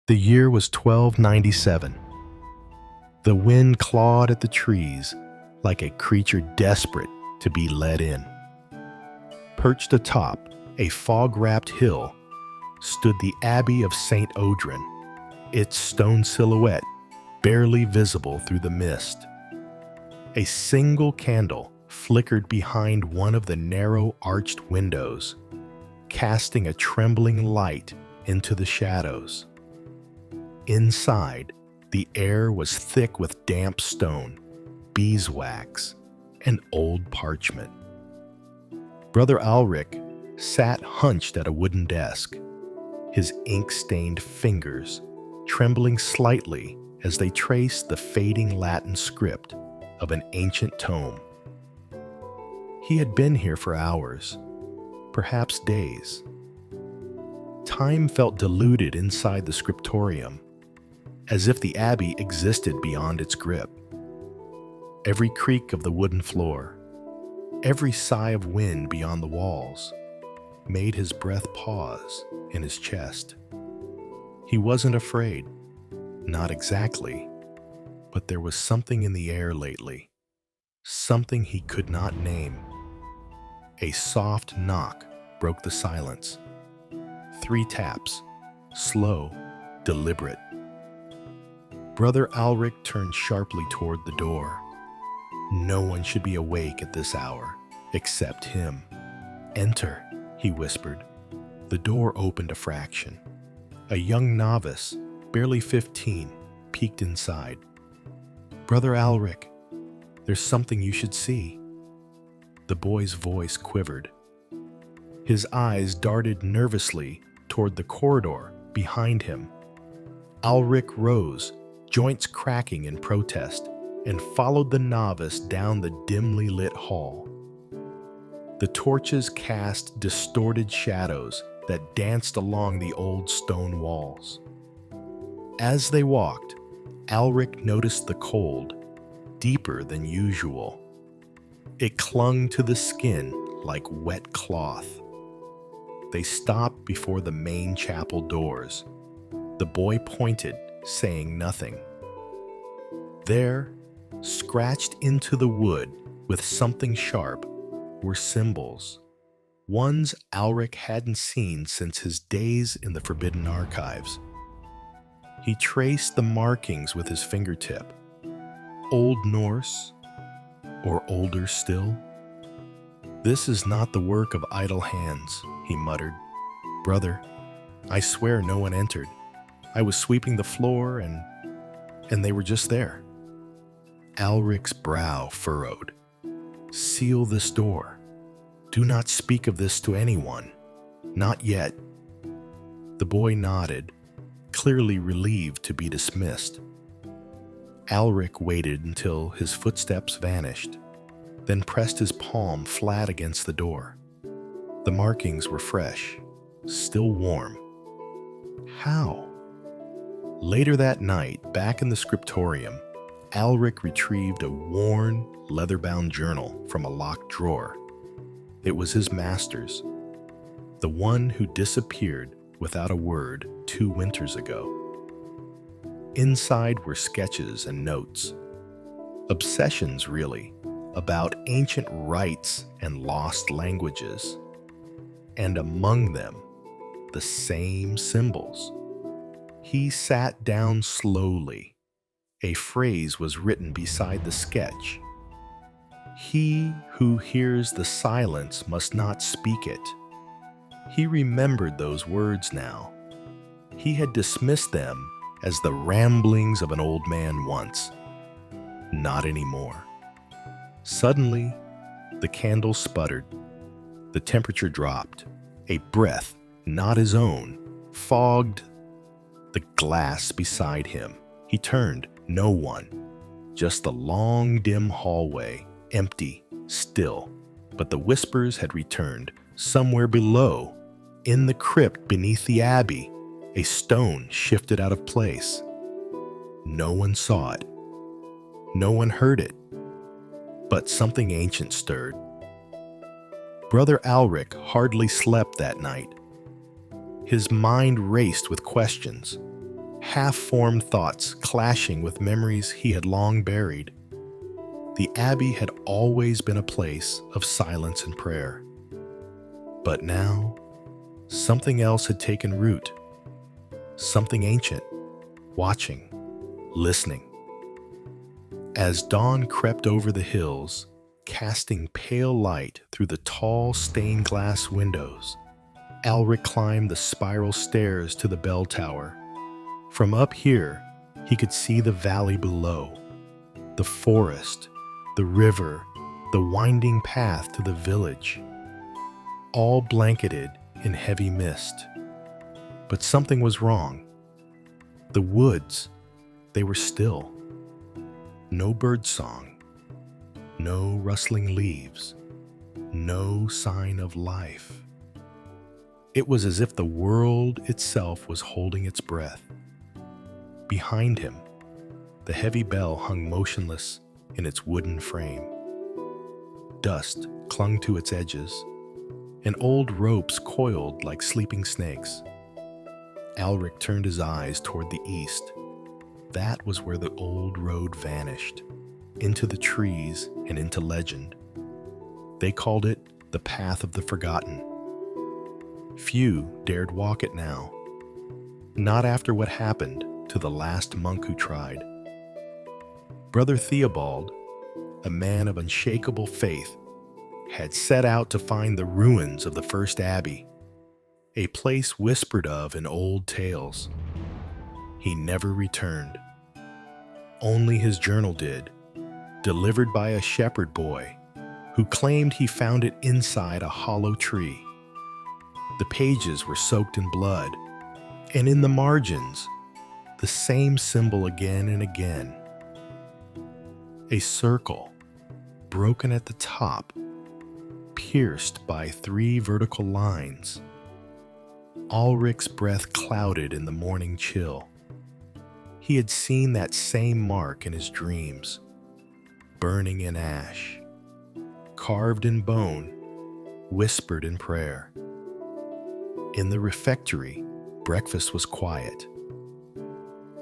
The year was 1297. The wind clawed at the trees like a creature desperate to be let in. Perched atop a fog-wrapped hill stood the Abbey of St. Odrin, its stone silhouette barely visible through the mist. A single candle flickered behind one of the narrow arched windows, casting a trembling light into the shadows. Inside, the air was thick with damp stone, beeswax, and old parchment. Brother Alric sat hunched at a wooden desk, his ink-stained fingers trembling slightly as they traced the fading Latin script of an ancient tome. He had been here for hours, perhaps days. Time felt diluted inside the scriptorium, as if the abbey existed beyond its grip. Every creak of the wooden floor, every sigh of wind beyond the walls, made his breath pause in his chest. He wasn't afraid, not exactly, but there was something in the air lately, something he could not name. A soft knock broke the silence. 3 taps, slow, deliberate. Brother Alric turned sharply toward the door. No one should be awake at this hour, except him. "Enter," he whispered. The door opened a fraction. A young novice, barely 15, peeked inside. "Brother Alric, there's something you should see." The boy's voice quivered. His eyes darted nervously toward the corridor behind him. Alric rose, joints cracking in protest, and followed the novice down the dimly lit hall. The torches cast distorted shadows that danced along the old stone walls. As they walked, Alric noticed the cold, deeper than usual. It clung to the skin like wet cloth. They stopped before the main chapel doors. The boy pointed, saying nothing. There, scratched into the wood with something sharp, were symbols, ones Alric hadn't seen since his days in the Forbidden Archives. He traced the markings with his fingertip. Old Norse, or older still? "This is not the work of idle hands," he muttered. "Brother, I swear no one entered. I was sweeping the floor and they were just there." Alric's brow furrowed. "Seal this door. Do not speak of this to anyone. Not yet." The boy nodded, clearly relieved to be dismissed. Alric waited until his footsteps vanished, then pressed his palm flat against the door. The markings were fresh, still warm. How? Later that night, back in the scriptorium, Alric retrieved a worn, leather-bound journal from a locked drawer. It was his master's, the one who disappeared without a word 2 winters ago. Inside were sketches and notes. Obsessions, really, about ancient rites and lost languages. And among them, the same symbols. He sat down slowly. A phrase was written beside the sketch. "He who hears the silence must not speak it." He remembered those words now. He had dismissed them as the ramblings of an old man once. Not anymore. Suddenly, the candle sputtered. The temperature dropped. A breath, not his own, fogged the glass beside him. He turned. No one. Just the long, dim hallway, empty, still. But the whispers had returned. Somewhere below, in the crypt beneath the abbey, a stone shifted out of place. No one saw it. No one heard it. But something ancient stirred. Brother Alric hardly slept that night. His mind raced with questions. half-formed thoughts clashing with memories he had long buried. The abbey had always been a place of silence and prayer. But now, something else had taken root. Something ancient, watching, listening. As dawn crept over the hills, casting pale light through the tall stained glass windows, Alric climbed the spiral stairs to the bell tower. From up here, he could see the valley below, the forest, the river, the winding path to the village, all blanketed in heavy mist. But something was wrong. The woods, they were still. No birdsong, no rustling leaves, no sign of life. It was as if the world itself was holding its breath. Behind him, the heavy bell hung motionless in its wooden frame. Dust clung to its edges, and old ropes coiled like sleeping snakes. Alric turned his eyes toward the east. That was where the old road vanished, into the trees and into legend. They called it the Path of the Forgotten. Few dared walk it now, not after what happened to the last monk who tried. Brother Theobald, a man of unshakable faith, had set out to find the ruins of the first abbey, a place whispered of in old tales. He never returned. Only his journal did, delivered by a shepherd boy who claimed he found it inside a hollow tree. The pages were soaked in blood, and in the margins, the same symbol again and again. A circle, broken at the top, pierced by 3 vertical lines. Alric's breath clouded in the morning chill. He had seen that same mark in his dreams, burning in ash, carved in bone, whispered in prayer. In the refectory, breakfast was quiet.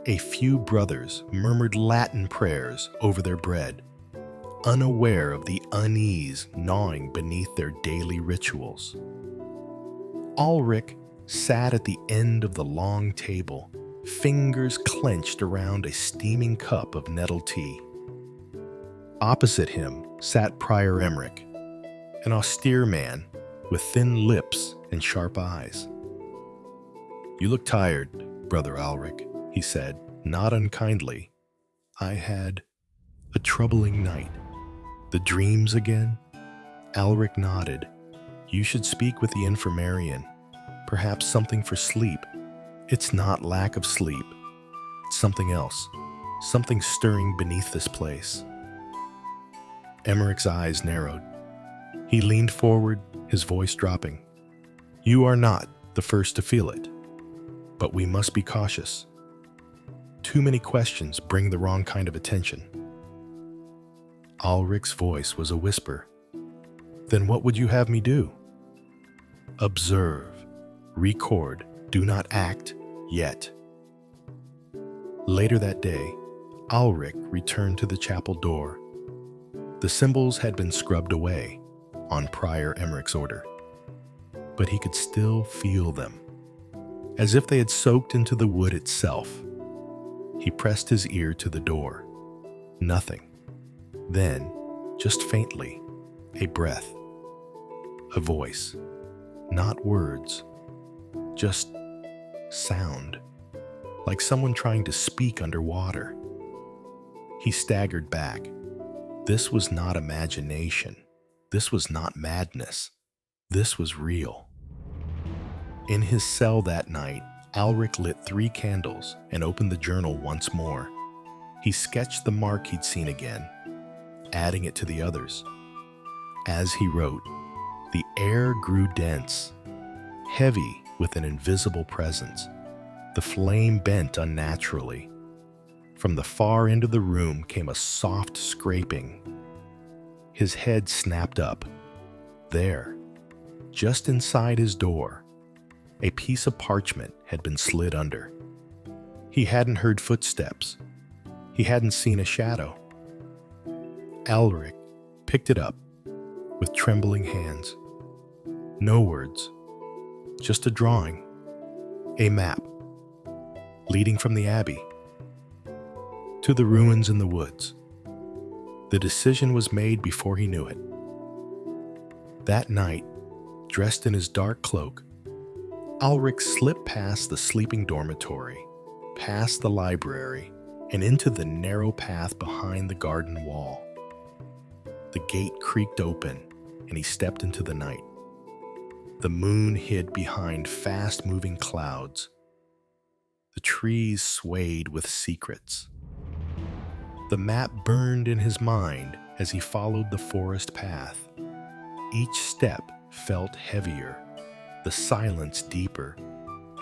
A few brothers murmured Latin prayers over their bread, unaware of the unease gnawing beneath their daily rituals. Alric sat at the end of the long table, fingers clenched around a steaming cup of nettle tea. Opposite him sat Prior Emmerich, an austere man with thin lips and sharp eyes. "You look tired, Brother Alric," he said, not unkindly. "I had a troubling night." "The dreams again?" Alric nodded. "You should speak with the infirmarian. Perhaps something for sleep." "It's not lack of sleep. It's something else. Something stirring beneath this place." Emmerich's eyes narrowed. He leaned forward, his voice dropping. "You are not the first to feel it, but we must be cautious. Too many questions bring the wrong kind of attention." Alric's voice was a whisper. "Then what would you have me do?" "Observe, record, do not act yet." Later that day, Alric returned to the chapel door. The symbols had been scrubbed away, on Prior Emmerich's order, but he could still feel them, as if they had soaked into the wood itself. He pressed his ear to the door. Nothing. Then, just faintly, a breath. A voice. Not words. Just sound. Like someone trying to speak underwater. He staggered back. This was not imagination. This was not madness. This was real. In his cell that night, Alric lit 3 candles and opened the journal once more. He sketched the mark he'd seen again, adding it to the others. As he wrote, the air grew dense, heavy with an invisible presence. The flame bent unnaturally. From the far end of the room came a soft scraping. His head snapped up. There, just inside his door, a piece of parchment had been slid under. He hadn't heard footsteps. He hadn't seen a shadow. Alric picked it up with trembling hands. No words, just a drawing, a map, leading from the abbey to the ruins in the woods. The decision was made before he knew it. That night, dressed in his dark cloak, Alric slipped past the sleeping dormitory, past the library, and into the narrow path behind the garden wall. The gate creaked open, and he stepped into the night. The moon hid behind fast-moving clouds. The trees swayed with secrets. The map burned in his mind as he followed the forest path. Each step felt heavier, the silence deeper.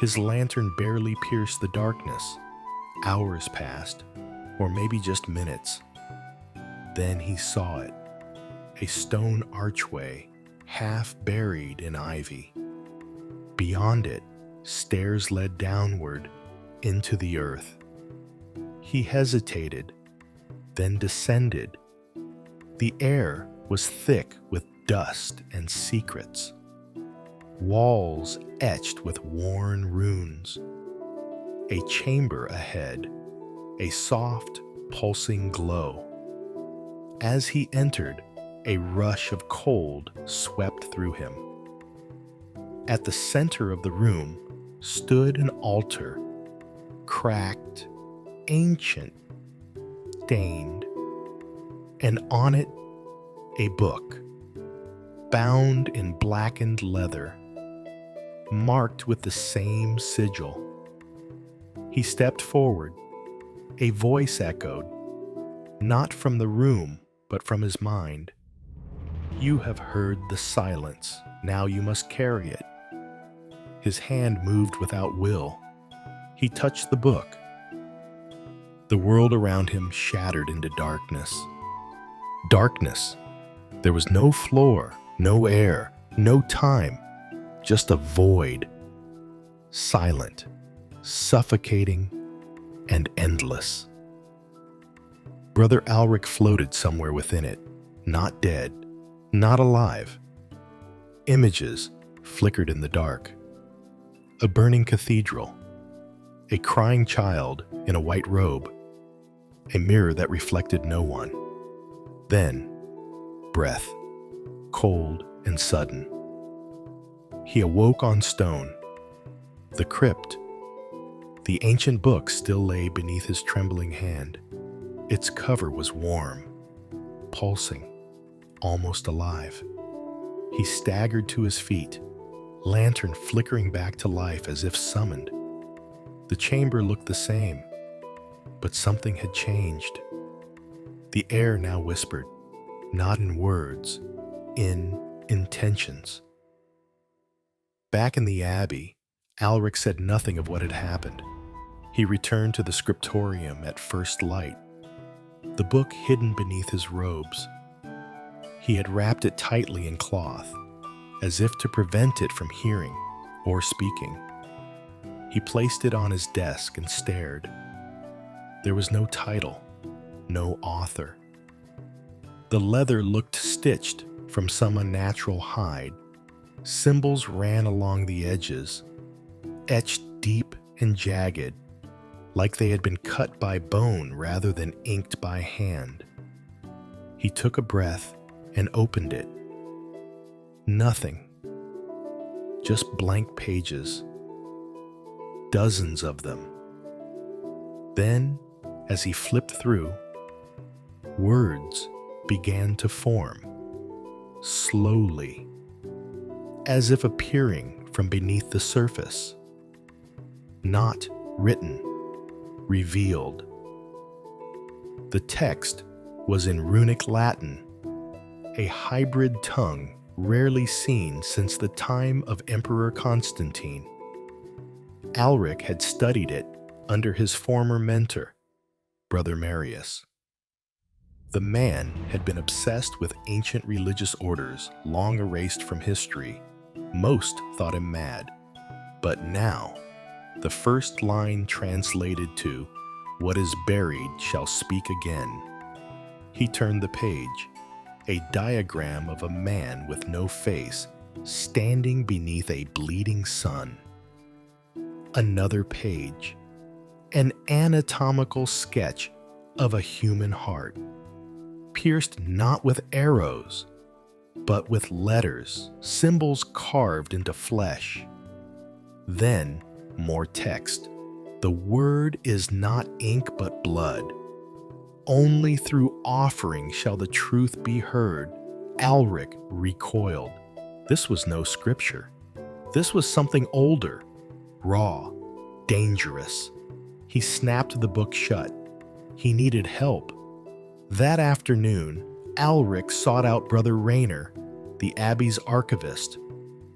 His lantern barely pierced the darkness. Hours passed, or maybe just minutes. Then he saw it, a stone archway, half buried in ivy. Beyond it, stairs led downward into the earth. He hesitated, then descended. The air was thick with dust and secrets. Walls etched with worn runes. A chamber ahead, a soft, pulsing glow. As he entered, a rush of cold swept through him. At the center of the room stood an altar, cracked, ancient, stained, and on it a book, bound in blackened leather, marked with the same sigil. He stepped forward. A voice echoed, not from the room, but from his mind. "You have heard the silence. Now you must carry it." His hand moved without will. He touched the book. The world around him shattered into darkness. Darkness. There was no floor, no air, no time, just a void. Silent, suffocating, and endless. Brother Alric floated somewhere within it, not dead, not alive. Images flickered in the dark. A burning cathedral, a crying child in a white robe, a mirror that reflected no one. Then, breath, cold and sudden. He awoke on stone. The crypt, the ancient book, still lay beneath his trembling hand. Its cover was warm, pulsing, almost alive. He staggered to his feet, lantern flickering back to life as if summoned. The chamber looked the same, but something had changed. The air now whispered, not in words, in intentions. Back in the abbey, Alric said nothing of what had happened. He returned to the scriptorium at first light, the book hidden beneath his robes. He had wrapped it tightly in cloth, as if to prevent it from hearing or speaking. He placed it on his desk and stared. There was no title, no author. The leather looked stitched from some unnatural hide. Symbols ran along the edges, etched deep and jagged, like they had been cut by bone rather than inked by hand. He took a breath and opened it. Nothing. Just blank pages. Dozens of them. Then, as he flipped through, words began to form, slowly, as if appearing from beneath the surface. Not written, revealed. The text was in runic Latin, a hybrid tongue rarely seen since the time of Emperor Constantine. Alric had studied it under his former mentor, Brother Marius. The man had been obsessed with ancient religious orders long erased from history. Most thought him mad, but now The first line translated to, "What is buried shall speak again." He turned the page, a diagram of a man with no face standing beneath a bleeding sun. Another page, an anatomical sketch of a human heart, pierced not with arrows, but with letters, symbols carved into flesh. Then, more text. The word is not ink but blood. Only through offering shall the truth be heard. Alric recoiled. This was no scripture. This was something older, raw, dangerous. He snapped the book shut. He needed help. That afternoon, Alric sought out Brother Rayner, the abbey's archivist,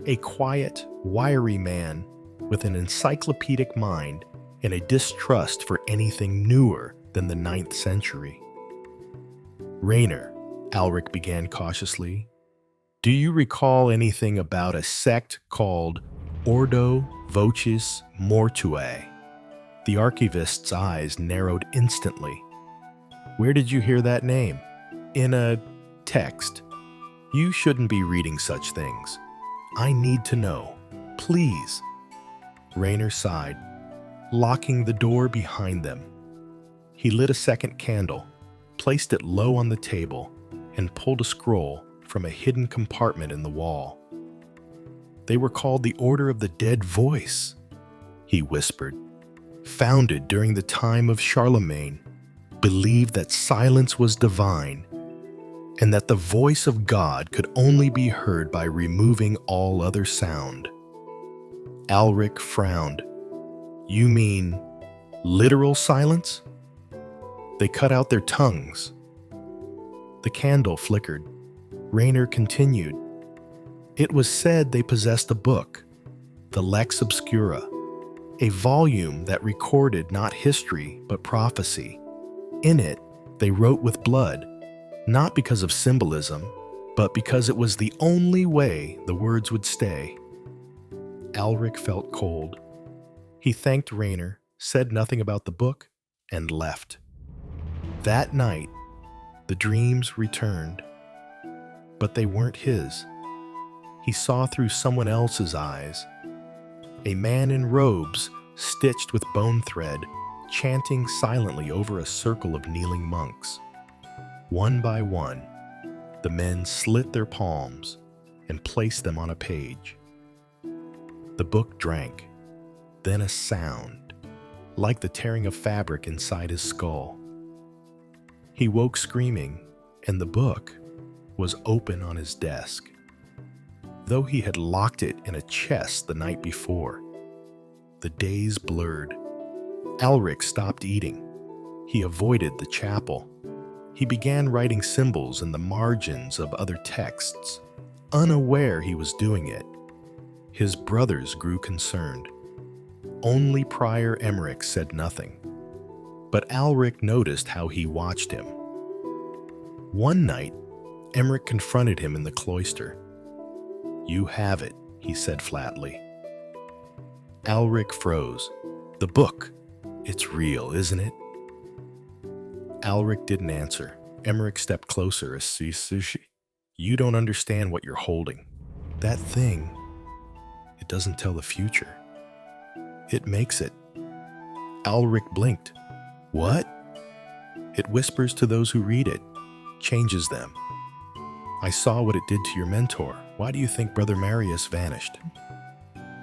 a quiet, wiry man with an encyclopedic mind and a distrust for anything newer than the 9th century. "Rayner," Alric began cautiously, "do you recall anything about a sect called Ordo Vocis Mortuae?" The archivist's eyes narrowed instantly. "Where did you hear that name?" "In a text." "You shouldn't be reading such things. I need to know. Please." Rayner sighed, locking the door behind them. He lit a second candle, placed it low on the table, and pulled a scroll from a hidden compartment in the wall. "They were called the Order of the Dead Voice," he whispered. "Founded during the time of Charlemagne, believed that silence was divine, and that the voice of God could only be heard by removing all other sound." Alric frowned. "You mean literal silence?" "They cut out their tongues." The candle flickered. Rayner continued. "It was said they possessed a book, the Lex Obscura, a volume that recorded not history but prophecy. In it, they wrote with blood, not because of symbolism, but because it was the only way the words would stay." Alric felt cold. He thanked Rayner, said nothing about the book, and left. That night, the dreams returned, but they weren't his. He saw through someone else's eyes. A man in robes, stitched with bone thread, chanting silently over a circle of kneeling monks. One by one, the men slit their palms and placed them on a page. The book drank, then a sound, like the tearing of fabric inside his skull. He woke screaming, and the book was open on his desk, though he had locked it in a chest the night before. The days blurred. Alric stopped eating. He avoided the chapel. He began writing symbols in the margins of other texts, unaware he was doing it. His brothers grew concerned. Only Prior Emmerich said nothing, but Alric noticed how he watched him. One night, Emmerich confronted him in the cloister. "You have it," he said flatly. Alric froze. "The book. It's real, isn't it?" Alric didn't answer. Emmerich stepped closer as sushi. "You don't understand what you're holding. That thing, it doesn't tell the future. It makes it." Alric blinked. "What?" "It whispers to those who read it, changes them. I saw what it did to your mentor. Why do you think Brother Marius vanished?"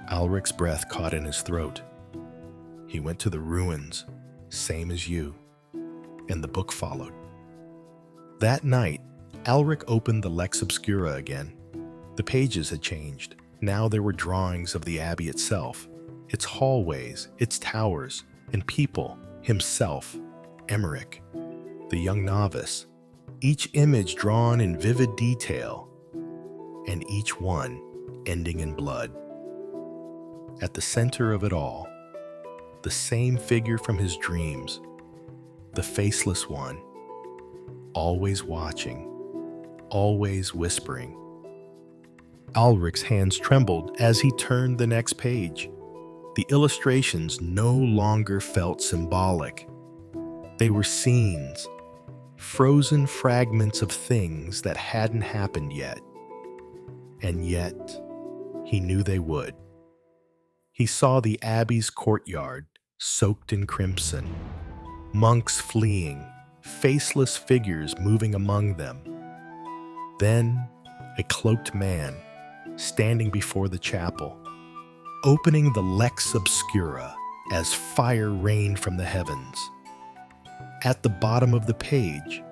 Alric's breath caught in his throat. "He went to the ruins, same as you." And the book followed. That night, Alric opened the Lex Obscura again. The pages had changed. Now there were drawings of the abbey itself, its hallways, its towers, and people, himself, Emmerich, the young novice, each image drawn in vivid detail, and each one ending in blood. At the center of it all, the same figure from his dreams, the faceless one, always watching, always whispering. Alric's hands trembled as he turned the next page. The illustrations no longer felt symbolic. They were scenes, frozen fragments of things that hadn't happened yet. And yet, he knew they would. He saw the abbey's courtyard soaked in crimson, monks fleeing, faceless figures moving among them. Then, a cloaked man standing before the chapel, opening the Lex Obscura as fire rained from the heavens. At the bottom of the page,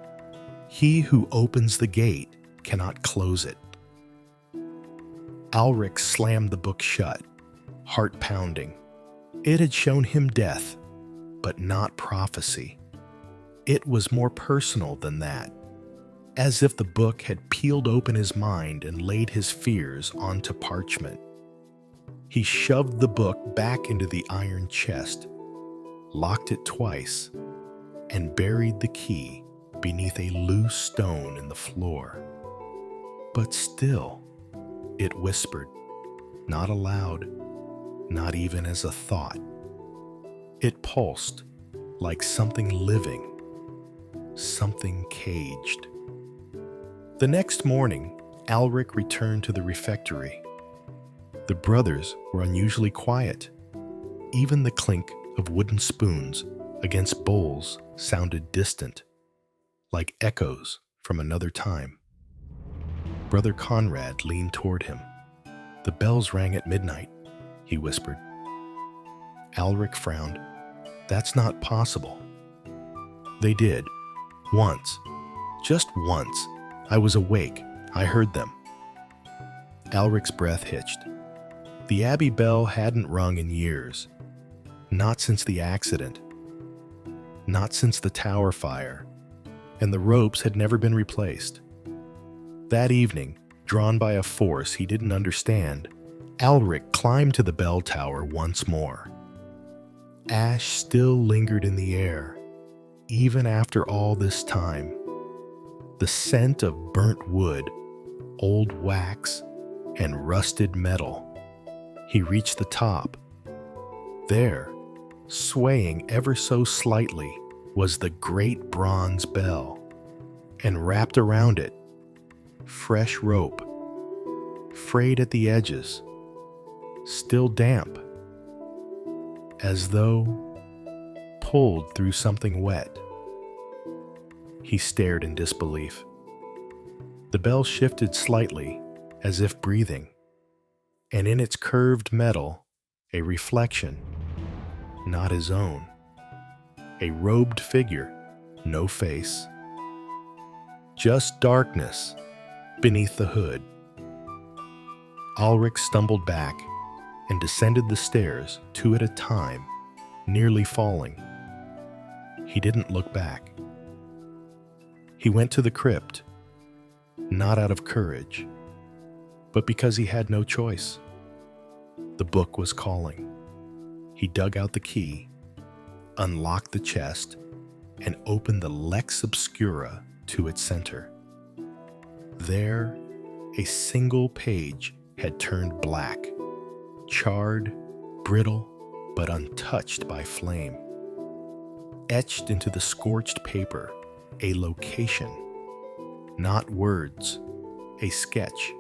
he who opens the gate cannot close it. Alric slammed the book shut, heart pounding. It had shown him death, but not prophecy. It was more personal than that, as if the book had peeled open his mind and laid his fears onto parchment. He shoved the book back into the iron chest, locked it twice, and buried the key beneath a loose stone in the floor. But still, it whispered, not aloud, not even as a thought. It pulsed like something living, something caged. The next morning, Alric returned to the refectory. The brothers were unusually quiet. Even the clink of wooden spoons against bowls sounded distant, like echoes from another time. Brother Conrad leaned toward him. "The bells rang at midnight," he whispered. Alric frowned. "That's not possible." "They did. Once. Just once. I was awake. I heard them." Alric's breath hitched. The abbey bell hadn't rung in years. Not since the accident. Not since the tower fire. And the ropes had never been replaced. That evening, drawn by a force he didn't understand, Alric climbed to the bell tower once more. Ash still lingered in the air, even after all this time. The scent of burnt wood, old wax, and rusted metal. He reached the top. There, swaying ever so slightly, was the great bronze bell, and wrapped around it, fresh rope, frayed at the edges, still damp, as though pulled through something wet. He stared in disbelief. The bell shifted slightly, as if breathing, and in its curved metal, a reflection, not his own. A robed figure, no face. Just darkness beneath the hood. Alric stumbled back and descended the stairs 2 at a time, nearly falling. He didn't look back. He went to the crypt, not out of courage, but because he had no choice. The book was calling. He dug out the key, unlocked the chest, and opened the Lex Obscura to its center. There, a single page had turned black, charred, brittle, but untouched by flame. Etched into the scorched paper, a location, not words, a sketch,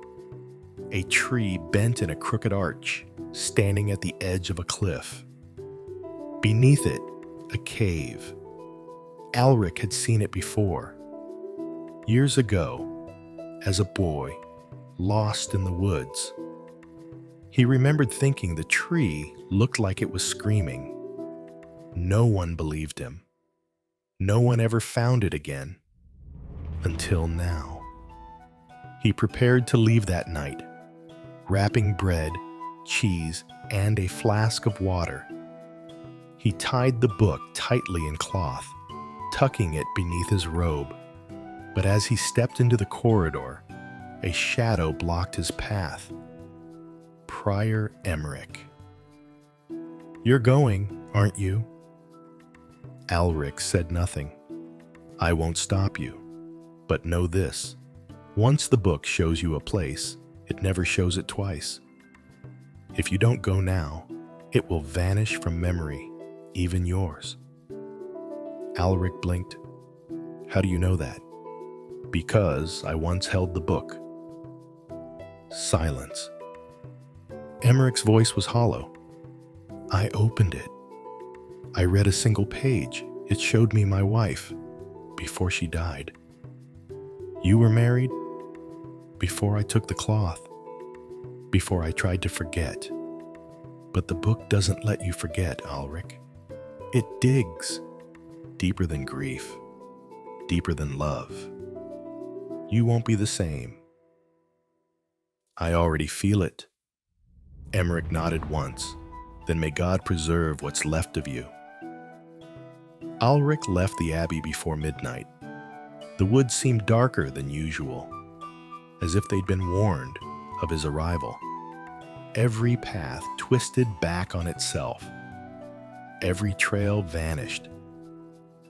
a tree bent in a crooked arch, standing at the edge of a cliff. Beneath it, a cave. Alric had seen it before. Years ago, as a boy, lost in the woods. He remembered thinking the tree looked like it was screaming. No one believed him. No one ever found it again. Until now. He prepared to leave that night, wrapping bread, cheese, and a flask of water. He tied the book tightly in cloth, tucking it beneath his robe. But as he stepped into the corridor, a shadow blocked his path. Prior Emmerich. "You're going, aren't you?" Alric said nothing. "I won't stop you. But know this. Once the book shows you a place, it never shows it twice. If you don't go now, It will vanish from memory, even yours. Alric blinked. How do you know that? Because I once held the book. Silence. Emmeric's voice was hollow. I opened it. I read a single page. It showed me my wife before she died. You were married before I took the cloth, before I tried to forget. But the book doesn't let you forget, Alric. It digs deeper than grief, deeper than love. You won't be the same. I already feel it. Emmerich nodded once. Then may God preserve what's left of you. Alric left the abbey before midnight. The woods seemed darker than usual, as if they'd been warned of his arrival. Every path twisted back on itself. Every trail vanished.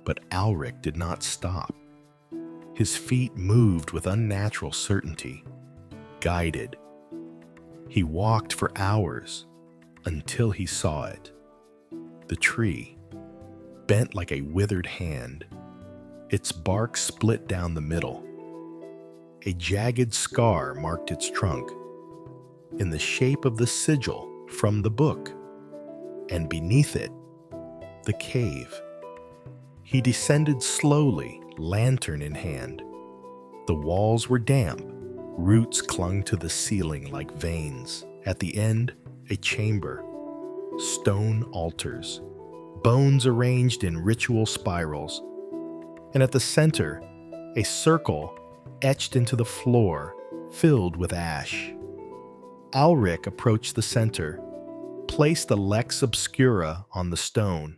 But Alric did not stop. His feet moved with unnatural certainty, guided. He walked for hours until he saw it. The tree, bent like a withered hand, its bark split down the middle. A jagged scar marked its trunk, in the shape of the sigil from the book, and beneath it, the cave. He descended slowly, lantern in hand. The walls were damp, roots clung to the ceiling like veins. At the end, a chamber, stone altars, bones arranged in ritual spirals, and at the center, a circle etched into the floor, filled with ash. Alric approached the center, placed the Lex Obscura on the stone.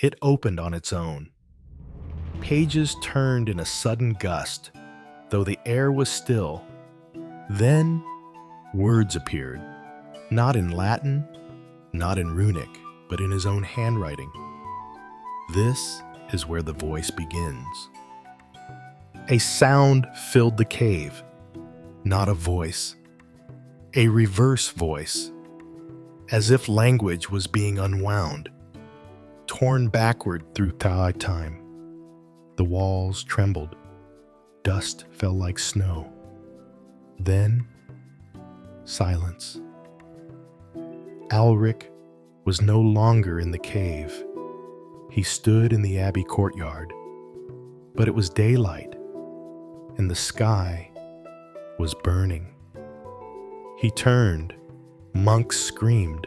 It opened on its own. Pages turned in a sudden gust, though the air was still. Then, words appeared, not in Latin, not in runic, but in his own handwriting. This is where the voice begins. A sound filled the cave, not a voice, a reverse voice, as if language was being unwound, torn backward through time. The walls trembled, dust fell like snow. Then, silence. Alric was no longer in the cave. He stood in the abbey courtyard, but it was daylight, and the sky was burning. He turned. Monks screamed.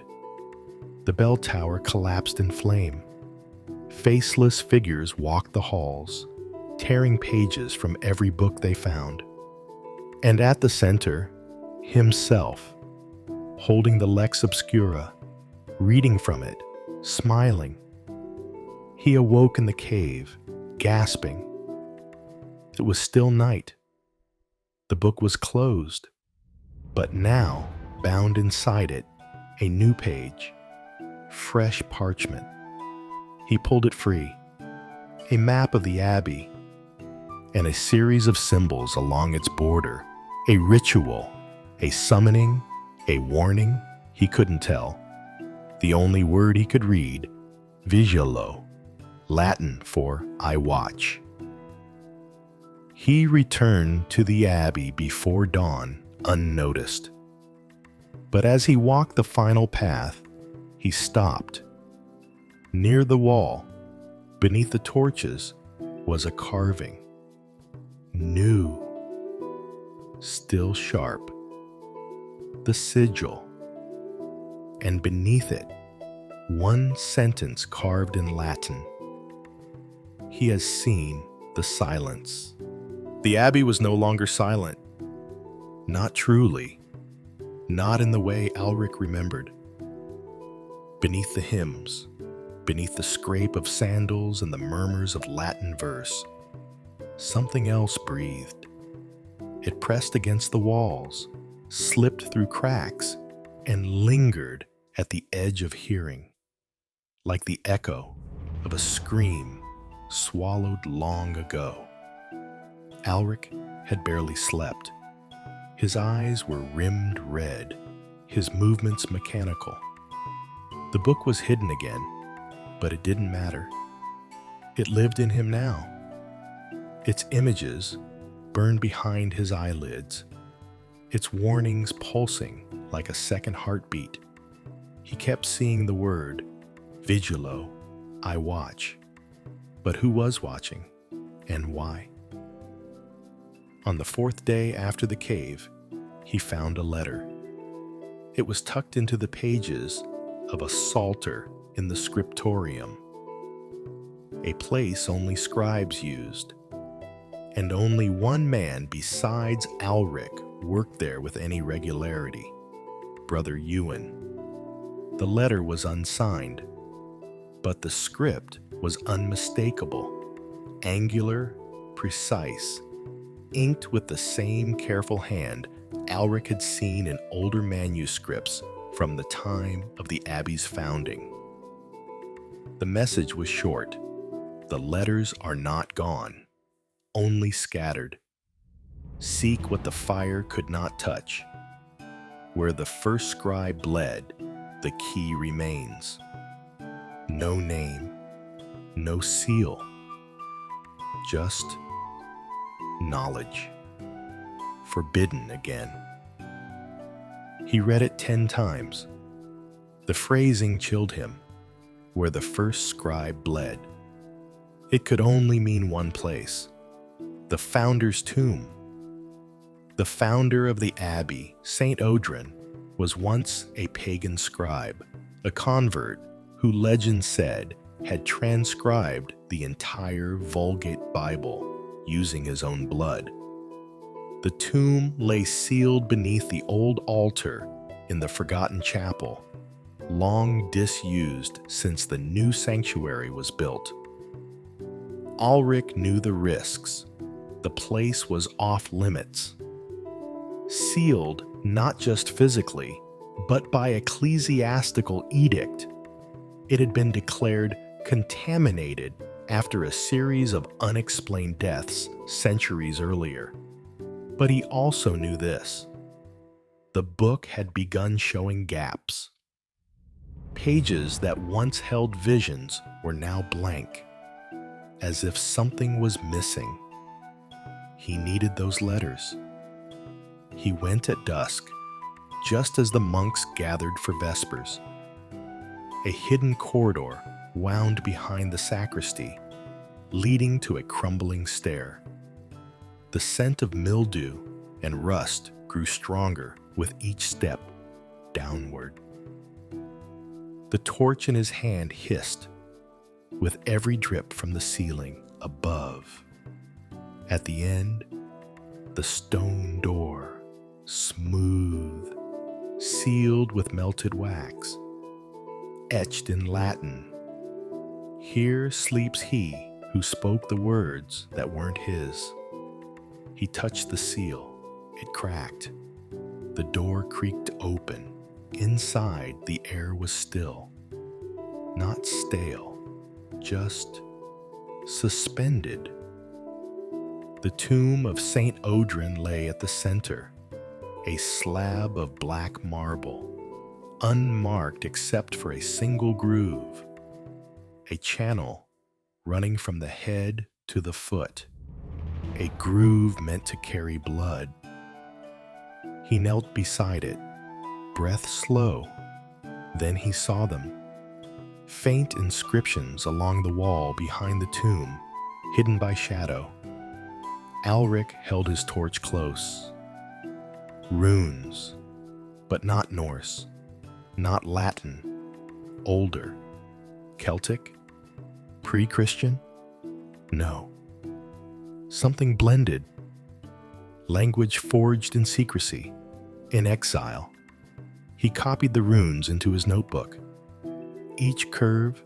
The bell tower collapsed in flame. Faceless figures walked the halls, tearing pages from every book they found. And at the center, himself, holding the Lex Obscura, reading from it, smiling. He awoke in the cave, gasping. It was still night. The book was closed, but now, bound inside it, a new page, fresh parchment. He pulled it free, a map of the abbey, and a series of symbols along its border, a ritual, a summoning, a warning, he couldn't tell. The only word he could read, vigilo, Latin for I watch. He returned to the abbey before dawn, unnoticed. But as he walked the final path, he stopped. Near the wall, beneath the torches, was a carving. New, still sharp. The sigil. And beneath it, one sentence carved in Latin. He has seen the silence. The abbey was no longer silent. Not truly. Not in the way Alric remembered. Beneath the hymns, beneath the scrape of sandals and the murmurs of Latin verse, something else breathed. It pressed against the walls, slipped through cracks, and lingered at the edge of hearing, like the echo of a scream swallowed long ago. Alric had barely slept. His eyes were rimmed red, his movements mechanical. The book was hidden again, but it didn't matter. It lived in him now. Its images burned behind his eyelids, its warnings pulsing like a second heartbeat. He kept seeing the word, Vigilo, I watch. But who was watching, and why? On the fourth day after the cave, he found a letter. It was tucked into the pages of a psalter in the scriptorium, a place only scribes used, and only one man besides Alric worked there with any regularity, Brother Ewan. The letter was unsigned, but the script was unmistakable, angular, precise, inked with the same careful hand Alric had seen in older manuscripts from the time of the abbey's founding. The message was short. The letters are not gone, only scattered. Seek what the fire could not touch. Where the first scribe bled, the key remains. No name, no seal, just knowledge. Forbidden again. He read it 10 times. The phrasing chilled him, where the first scribe bled. It could only mean one place, the founder's tomb. The founder of the abbey, St. Odrin, was once a pagan scribe, a convert who legend said had transcribed the entire Vulgate Bible using his own blood. The tomb lay sealed beneath the old altar in the forgotten chapel, long disused since the new sanctuary was built. Alric knew the risks. The place was off limits. Sealed not just physically, but by ecclesiastical edict. It had been declared contaminated after a series of unexplained deaths centuries earlier. But he also knew this. The book had begun showing gaps. Pages that once held visions were now blank, as if something was missing. He needed those letters. He went at dusk, just as the monks gathered for vespers. A hidden corridor wound behind the sacristy, leading to a crumbling stair. The scent of mildew and rust grew stronger with each step downward. The torch in his hand hissed with every drip from the ceiling above. At the end, the stone door, smooth, sealed with melted wax, etched in Latin, "Here sleeps he who spoke the words that weren't his." He touched the seal. It cracked. The door creaked open. Inside, the air was still. Not stale, just suspended. The tomb of St. Odrin lay at the center, a slab of black marble, unmarked except for a single groove, a channel running from the head to the foot. A groove meant to carry blood. He knelt beside it, breath slow. Then he saw them. Faint inscriptions along the wall behind the tomb, hidden by shadow. Alric held his torch close. Runes, but not Norse, not Latin, older. Celtic? Pre-Christian? No. Something blended. Language forged in secrecy, in exile. He copied the runes into his notebook. Each curve,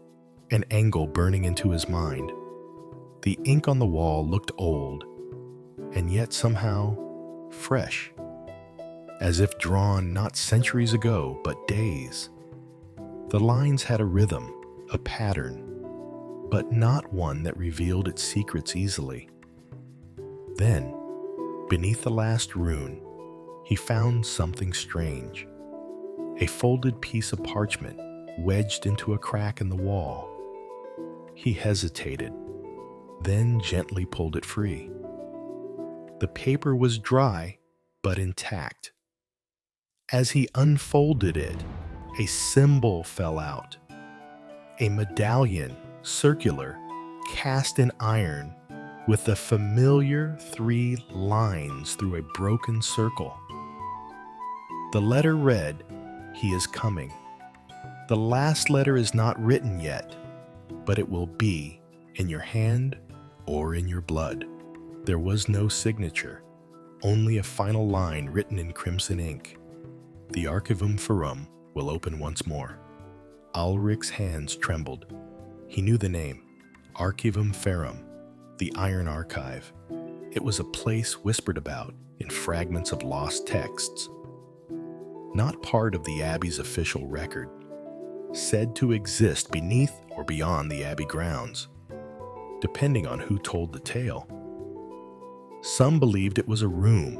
an angle burning into his mind. The ink on the wall looked old, and yet somehow fresh, as if drawn not centuries ago, but days. The lines had a rhythm, a pattern, but not one that revealed its secrets easily. Then, beneath the last rune, he found something strange. A folded piece of parchment, wedged into a crack in the wall. He hesitated, then gently pulled it free. The paper was dry, but intact. As he unfolded it, a symbol fell out. A medallion, circular, cast in iron, with the familiar 3 lines through a broken circle. The letter read, "He is coming." The last letter is not written yet, but it will be in your hand or in your blood. There was no signature, only a final line written in crimson ink. The Archivum Ferrum will open once more. Alric's hands trembled. He knew the name, Archivum Ferrum, the Iron Archive. It was a place whispered about in fragments of lost texts. Not part of the Abbey's official record, said to exist beneath or beyond the Abbey grounds, depending on who told the tale. Some believed it was a room,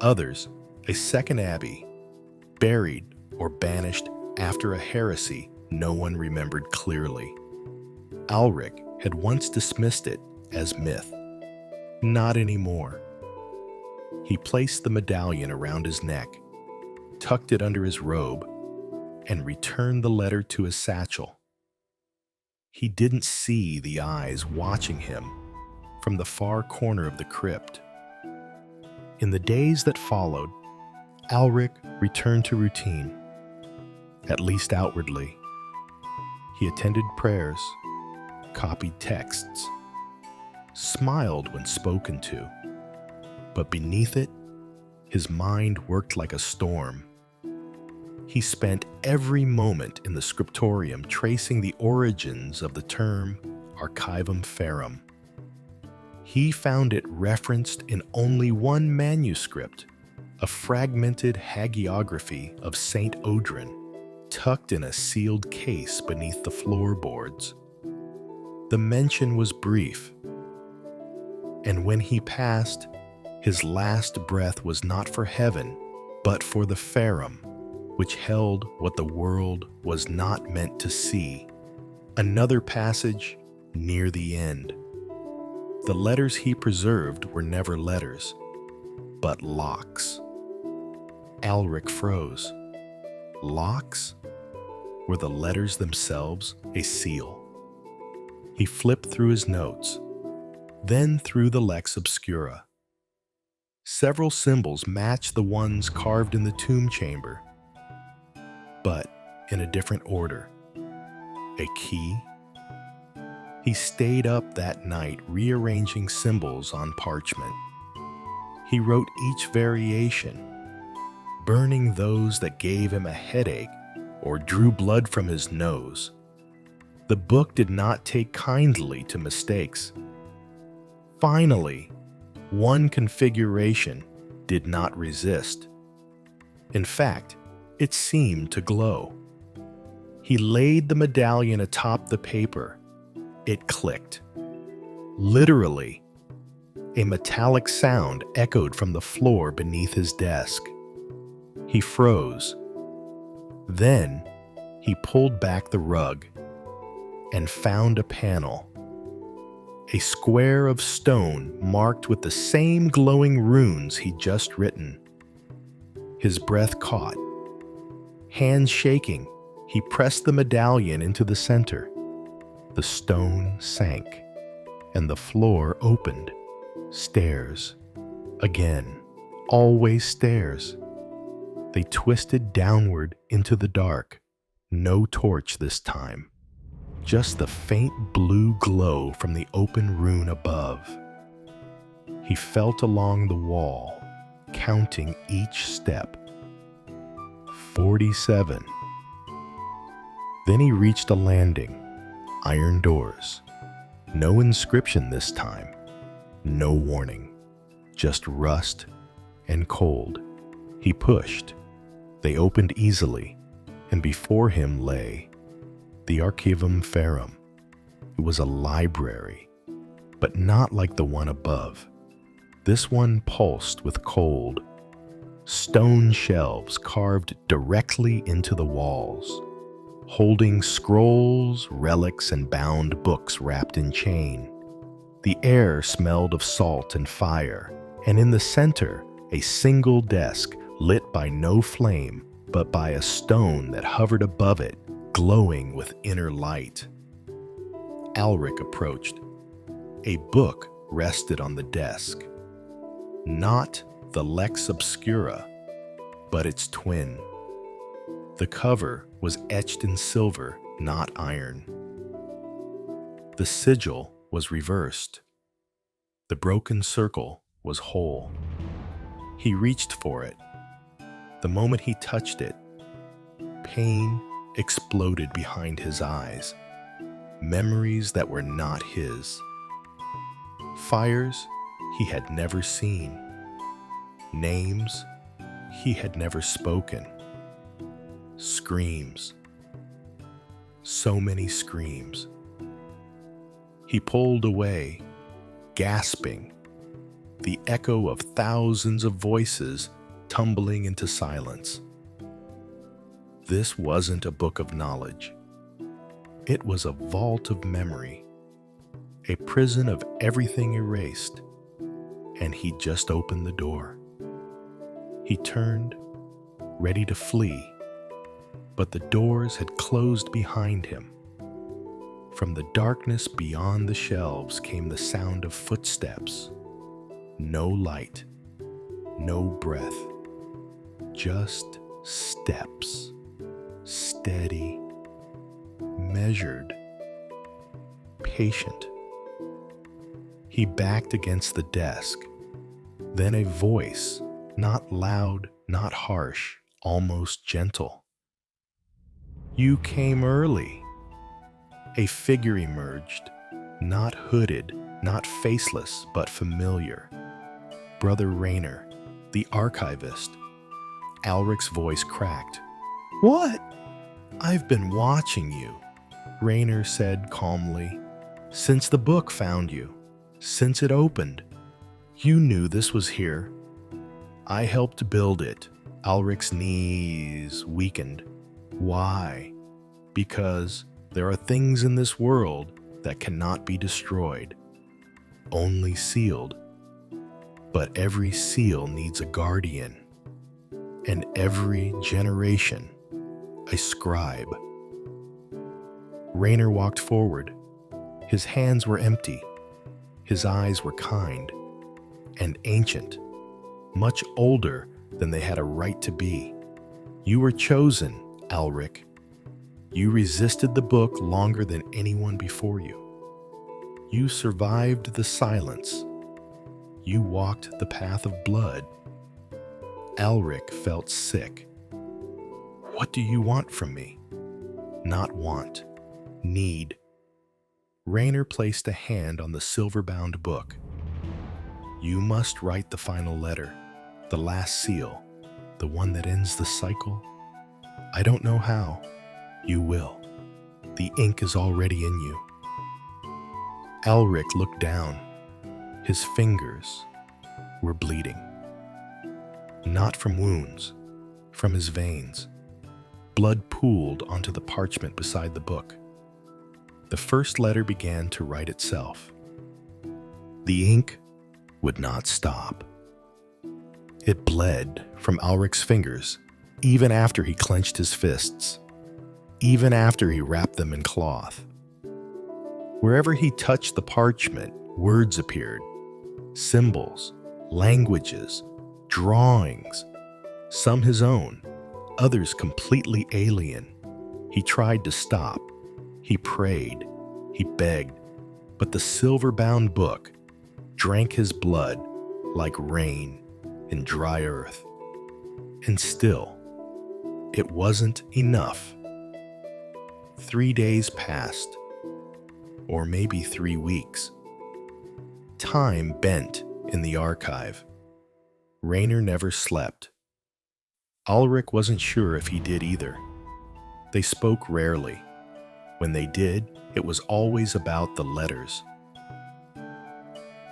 others a second abbey, buried or banished after a heresy no one remembered clearly. Alric had once dismissed it as myth. Not anymore. He placed the medallion around his neck, tucked it under his robe, and returned the letter to his satchel. He didn't see the eyes watching him from the far corner of the crypt. In the days that followed, Alric returned to routine, at least outwardly. He attended prayers, copied texts, smiled when spoken to, but beneath it, his mind worked like a storm. He spent every moment in the scriptorium tracing the origins of the term Archivum Ferrum. He found it referenced in only one manuscript, a fragmented hagiography of Saint Odrin, tucked in a sealed case beneath the floorboards. The mention was brief, and when he passed, his last breath was not for heaven, but for the Ferrum, which held what the world was not meant to see. Another passage near the end. The letters he preserved were never letters, but locks. Alric froze. Locks? Were the letters themselves a seal? He flipped through his notes, then through the Lex Obscura. Several symbols matched the ones carved in the tomb chamber, but in a different order. A key? He stayed up that night rearranging symbols on parchment. He wrote each variation, burning those that gave him a headache or drew blood from his nose. The book did not take kindly to mistakes. Finally, one configuration did not resist. In fact, it seemed to glow. He laid the medallion atop the paper. It clicked. Literally, a metallic sound echoed from the floor beneath his desk. He froze. Then, he pulled back the rug and found a panel. A square of stone marked with the same glowing runes he'd just written. His breath caught. Hands shaking, he pressed the medallion into the center. The stone sank, and the floor opened. Stairs. Again, always stairs. They twisted downward into the dark. No torch this time. Just the faint blue glow from the open rune above. He felt along the wall, counting each step. 47. Then he reached a landing. Iron doors. No inscription this time. No warning. Just rust and cold. He pushed. They opened easily, and before him lay the Archivum Ferrum. It was a library, but not like the one above. This one pulsed with cold. Stone shelves carved directly into the walls. holding scrolls, relics, and bound books wrapped in chain. The air smelled of salt and fire, and in the center, a single desk lit by no flame, but by a stone that hovered above it, glowing with inner light. Alric approached. A book rested on the desk. Not the Lex Obscura, but its twin. The cover was etched in silver, not iron. The sigil was reversed. The broken circle was whole. He reached for it. The moment he touched it, pain exploded behind his eyes. Memories that were not his. Fires he had never seen. Names he had never spoken. Screams. So many screams. He pulled away, gasping, the echo of thousands of voices tumbling into silence. This wasn't a book of knowledge. It was a vault of memory, a prison of everything erased, and he just opened the door. He turned, ready to flee, but the doors had closed behind him. From the darkness beyond the shelves came the sound of footsteps. No light, no breath, just steps, steady, measured, patient. He backed against the desk. Then a voice, not loud, not harsh, almost gentle. "You came early." A figure emerged, not hooded, not faceless, but familiar. Brother Rainer, the archivist. Alric's voice cracked. "What?" "I've been watching you," Rainer said calmly. "Since the book found you, since it opened. You knew this was here." "I helped build it." Alric's knees weakened. "Why?" "Because there are things in this world that cannot be destroyed, only sealed. But every seal needs a guardian, and every generation a scribe." Rainer walked forward. His hands were empty. His eyes were kind and ancient, much older than they had a right to be. "You were chosen, Alric. You resisted the book longer than anyone before you. You survived the silence. You walked the path of blood." Alric felt sick. "What do you want from me?" "Not want. Need." Rainer placed a hand on the silver-bound book. "You must write the final letter, the last seal, the one that ends the cycle. I don't know how. You will. The ink is already in you." Alric looked down. His fingers were bleeding. Not from wounds, from his veins. Blood pooled onto the parchment beside the book. The first letter began to write itself. The ink would not stop. It bled from Alric's fingers, even after he clenched his fists, even after he wrapped them in cloth. Wherever he touched the parchment, words appeared, symbols, languages, drawings, some his own, others completely alien. He tried to stop. He prayed. He begged. But the silver-bound book drank his blood like rain in dry earth. And still, it wasn't enough. 3 days passed, or maybe 3 weeks. Time bent in the archive. Rainer never slept. Alric wasn't sure if he did either. They spoke rarely. When they did, it was always about the letters.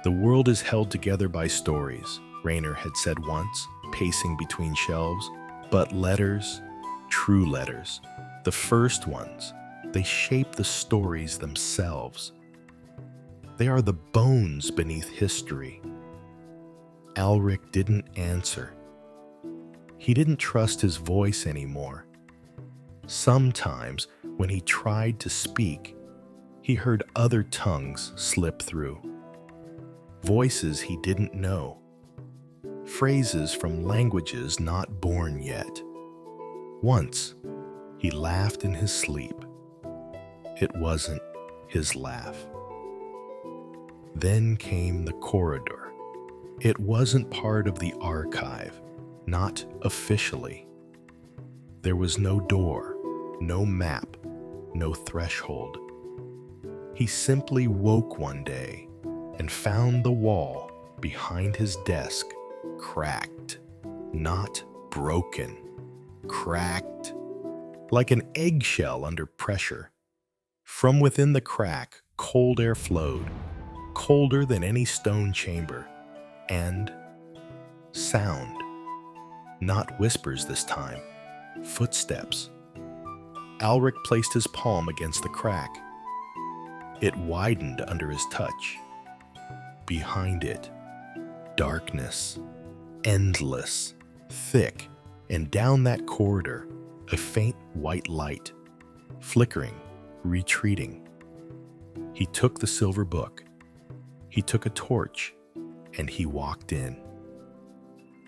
"The world is held together by stories," Rainer had said once, pacing between shelves. "But letters, true letters, The first ones, they shape the stories themselves. They are the bones beneath history. Alric didn't answer. He didn't trust his voice anymore. Sometimes, when he tried to speak, he heard other tongues slip through. Voices he didn't know. Phrases from languages not born yet. Once, he laughed in his sleep. It wasn't his laugh. Then came the corridor. It wasn't part of the archive, not officially. There was no door, no map, no threshold. He simply woke one day and found the wall behind his desk cracked, not broken, cracked, like an eggshell under pressure. From within the crack, cold air flowed, colder than any stone chamber, and sound. Not whispers this time, footsteps. Alric placed his palm against the crack. It widened under his touch. Behind it, darkness, endless, thick, and down that corridor, a faint white light, flickering, retreating. He took the silver book. He took a torch, and he walked in.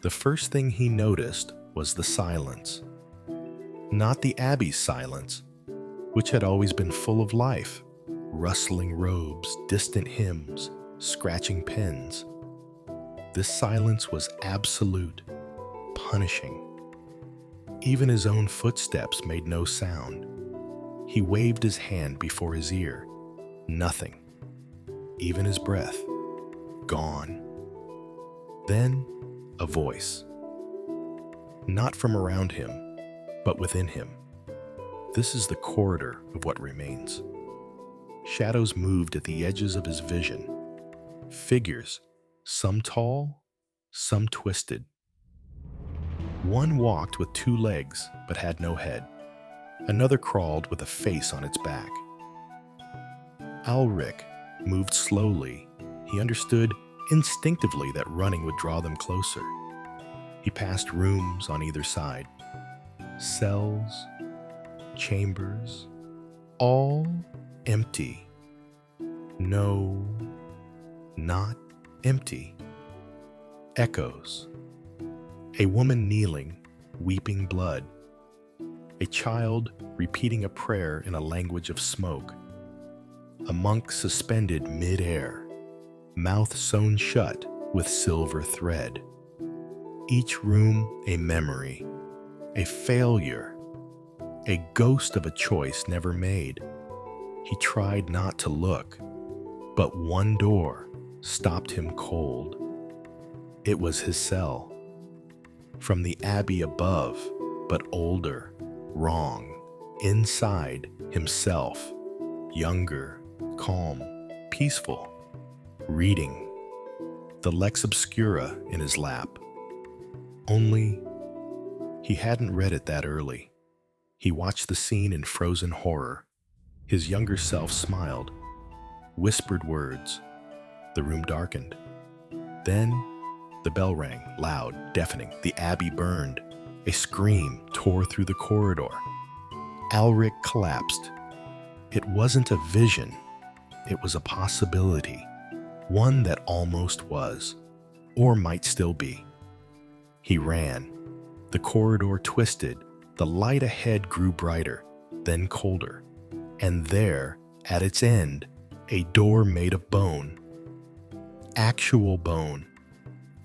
The first thing he noticed was the silence. Not the abbey's silence, which had always been full of life, rustling robes, distant hymns, scratching pens. This silence was absolute, punishing. Even his own footsteps made no sound. He waved his hand before his ear. Nothing. Even his breath. Gone. Then, a voice. Not from around him, but within him. This is the corridor of what remains. Shadows moved at the edges of his vision. Figures, some tall, some twisted. One walked with 2 legs but had no head. Another crawled with a face on its back. Alric moved slowly. He understood instinctively that running would draw them closer. He passed rooms on either side. Cells, chambers, all empty. No, not empty. Echoes. A woman kneeling, weeping blood. A child repeating a prayer in a language of smoke. A monk suspended mid-air, mouth sewn shut with silver thread. Each room a memory, a failure, a ghost of a choice never made. He tried not to look, but one door stopped him cold. It was his cell. From the abbey above, but older, wrong, inside himself, younger, calm, peaceful, reading, the Lex Obscura in his lap. Only, he hadn't read it that early. He watched the scene in frozen horror. His younger self smiled, whispered words. The room darkened. Then, the bell rang, loud, deafening. The abbey burned. A scream tore through the corridor. Alric collapsed. It wasn't a vision. It was a possibility. One that almost was, or might still be. He ran. The corridor twisted. The light ahead grew brighter, then colder. And there, at its end, a door made of bone. Actual bone.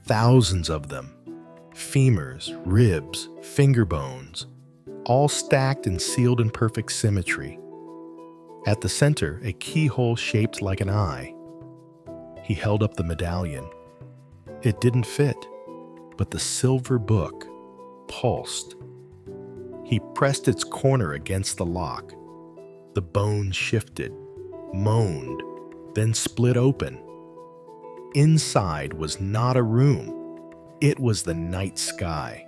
Thousands of them. Femurs, ribs, finger bones, all stacked and sealed in perfect symmetry. At the center, a keyhole shaped like an eye. He held up the medallion. It didn't fit, but the silver book pulsed. He pressed its corner against the lock. The bone shifted, moaned, then split open. Inside was not a room. It was the night sky.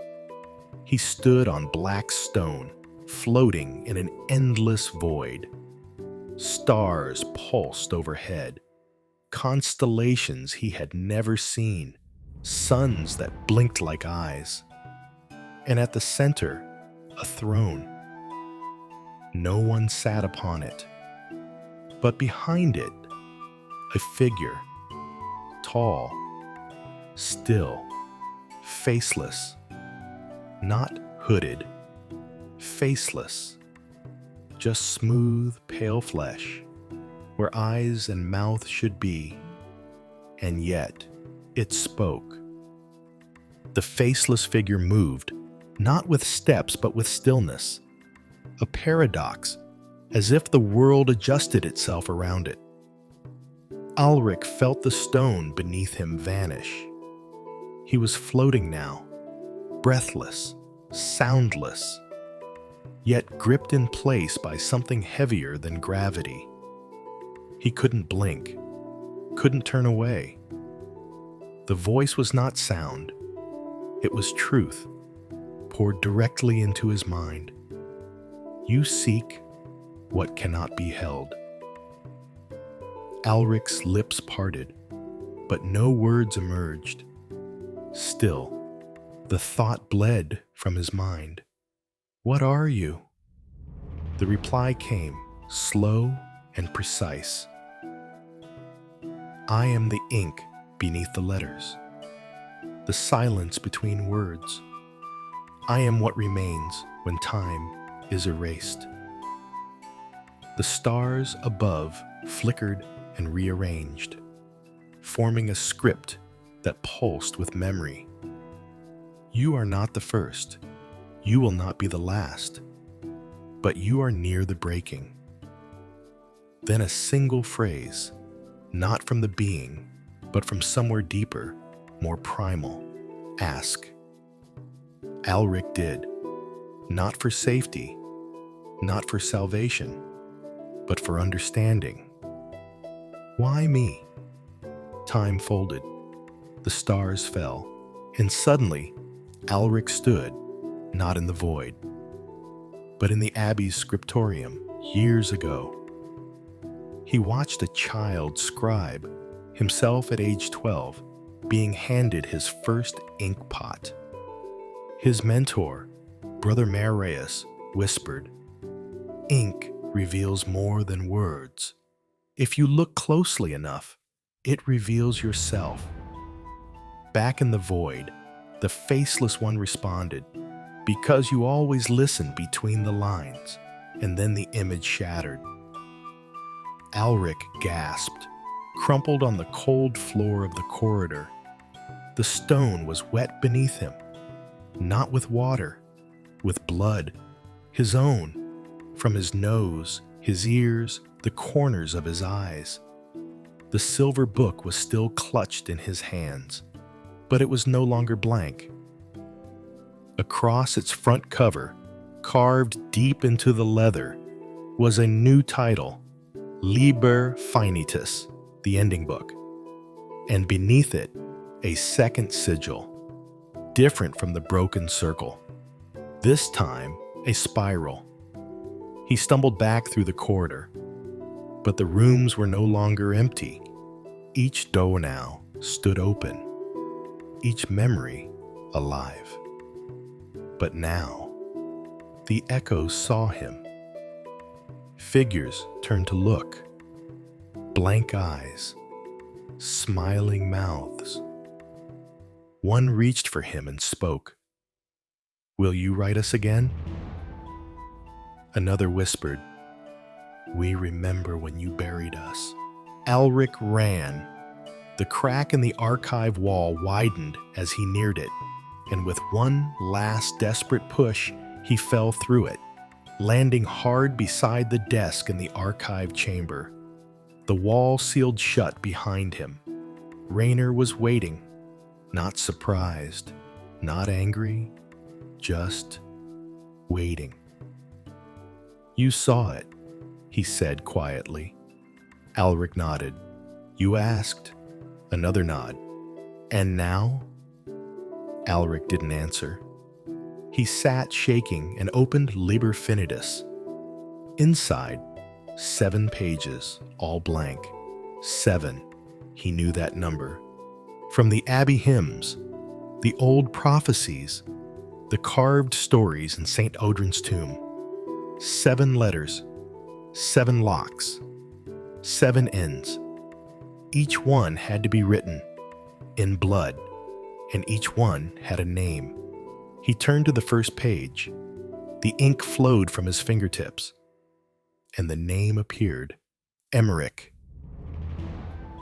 He stood on black stone, floating in an endless void. Stars pulsed overhead, constellations he had never seen, suns that blinked like eyes. And at the center, a throne. No one sat upon it, but behind it, a figure, tall, still, faceless, not hooded, faceless, just smooth, pale flesh, where eyes and mouth should be, and yet it spoke. The faceless figure moved, not with steps but with stillness, a paradox, as if the world adjusted itself around it. Alric felt the stone beneath him vanish. He was floating now, breathless, soundless, yet gripped in place by something heavier than gravity. He couldn't blink, couldn't turn away. The voice was not sound, it was truth, poured directly into his mind. You seek what cannot be held. Alric's lips parted, but no words emerged. Still, the thought bled from his mind. What are you? The reply came, slow and precise. I am the ink beneath the letters, the silence between words. I am what remains when time is erased. The stars above flickered and rearranged, forming a script that pulsed with memory. You are not the first. You will not be the last. But you are near the breaking. Then a single phrase, not from the being, but from somewhere deeper, more primal. Ask. Alric did, not for safety, not for salvation, but for understanding. Why me? Time folded, the stars fell, and suddenly Alric stood, not in the void, but in the abbey's scriptorium years ago. He watched a child scribe, himself at age 12, being handed his first ink pot. His mentor, Brother Marius, whispered, "Ink reveals more than words. If you look closely enough, it reveals yourself." Back in the void, the faceless one responded, "Because you always listen between the lines," and then the image shattered. Alric gasped, crumpled on the cold floor of the corridor. The stone was wet beneath him, not with water, with blood, his own, from his nose, his ears, the corners of his eyes. The silver book was still clutched in his hands, but it was no longer blank. Across its front cover, carved deep into the leather, was a new title, Liber Finitus, the ending book, and beneath it, a second sigil, different from the broken circle. This time, a spiral. He stumbled back through the corridor, but the rooms were no longer empty. Each door now stood open, each memory alive. But now, the echoes saw him. Figures turned to look, blank eyes, smiling mouths. One reached for him and spoke, "Will you write us again?" Another whispered, "We remember when you buried us." Alric ran. The crack in the archive wall widened as he neared it, and with one last desperate push, he fell through it, landing hard beside the desk in the archive chamber. The wall sealed shut behind him. Raynor was waiting, not surprised, not angry, just waiting. "You saw it," he said quietly. Alric nodded. "You asked." Another nod. "And now?" Alric didn't answer. He sat shaking and opened Liber Finitus. Inside, 7 pages, all blank. 7. He knew that number. From the abbey hymns, the old prophecies, the carved stories in St. Audrin's tomb. 7 letters, 7 locks, 7 ends. Each one had to be written in blood, and each one had a name. He turned to the first page. The ink flowed from his fingertips, and the name appeared, Emmerich.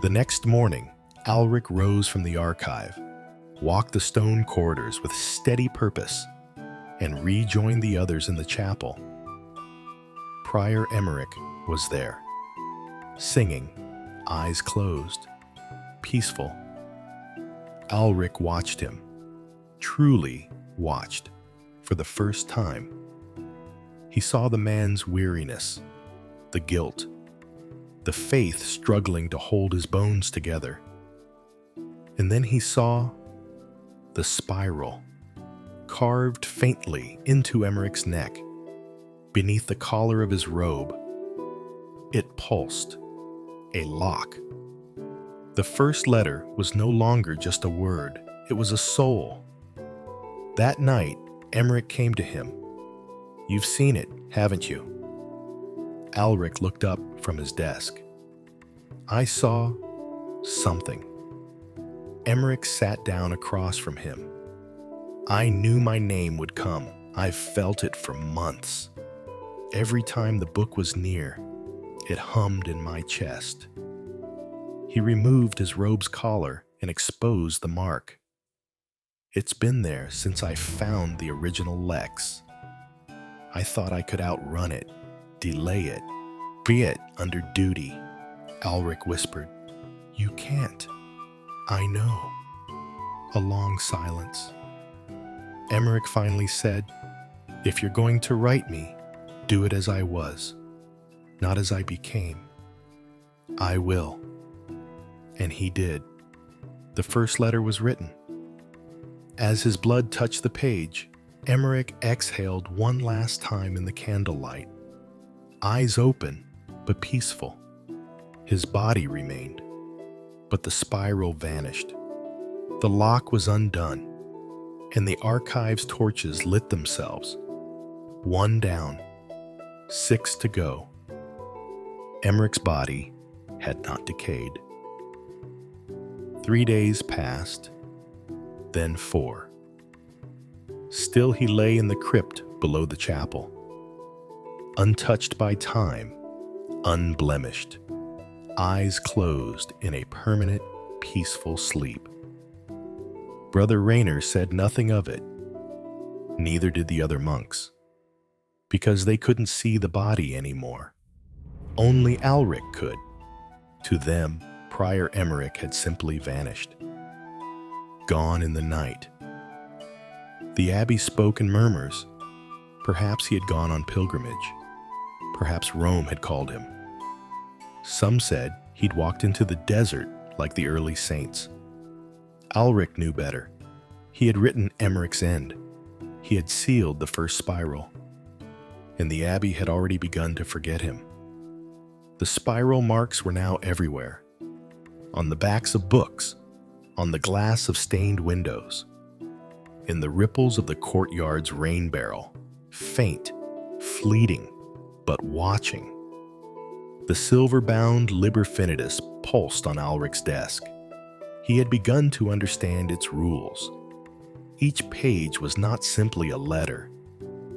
The next morning, Alric rose from the archive, walked the stone corridors with steady purpose, and rejoined the others in the chapel. Prior Emmerich was there, singing, eyes closed, peaceful. Alric watched him, truly watched, for the first time. He saw the man's weariness, the guilt, the faith struggling to hold his bones together. And then he saw the spiral, carved faintly into Emmerich's neck, beneath the collar of his robe. It pulsed, a lock. The first letter was no longer just a word, it was a soul. That night, Emmerich came to him. You've seen it, haven't you? Alric looked up from his desk. I saw something. Emmerich sat down across from him. I knew my name would come. I've felt it for months. Every time the book was near, it hummed in my chest. He removed his robe's collar and exposed the mark. It's been there since I found the original Lex. I thought I could outrun it, delay it, be it under duty. Alric whispered, You can't. I know. A long silence. Emmerich finally said, If you're going to write me, do it as I was, not as I became. I will. And he did. The first letter was written. As his blood touched the page, Emmerich exhaled one last time in the candlelight. Eyes open, but peaceful. His body remained, but the spiral vanished. The lock was undone, and the archive's torches lit themselves. 1 down, 6 to go. Emmerich's body had not decayed. 3 days passed, then 4. Still he lay in the crypt below the chapel, untouched by time, unblemished, eyes closed in a permanent, peaceful sleep. Brother Rainer said nothing of it. Neither did the other monks, because they couldn't see the body anymore. Only Alric could. To them, Prior Emmerich had simply vanished, gone in the night. The abbey spoke in murmurs. Perhaps he had gone on pilgrimage. Perhaps Rome had called him. Some said he'd walked into the desert like the early saints. Alric knew better. He had written Emmerich's end. He had sealed the first spiral. And the abbey had already begun to forget him. The spiral marks were now everywhere. On the backs of books, on the glass of stained windows, in the ripples of the courtyard's rain barrel, faint, fleeting, but watching. The silver-bound Liber Finitus pulsed on Alric's desk. He had begun to understand its rules. Each page was not simply a letter.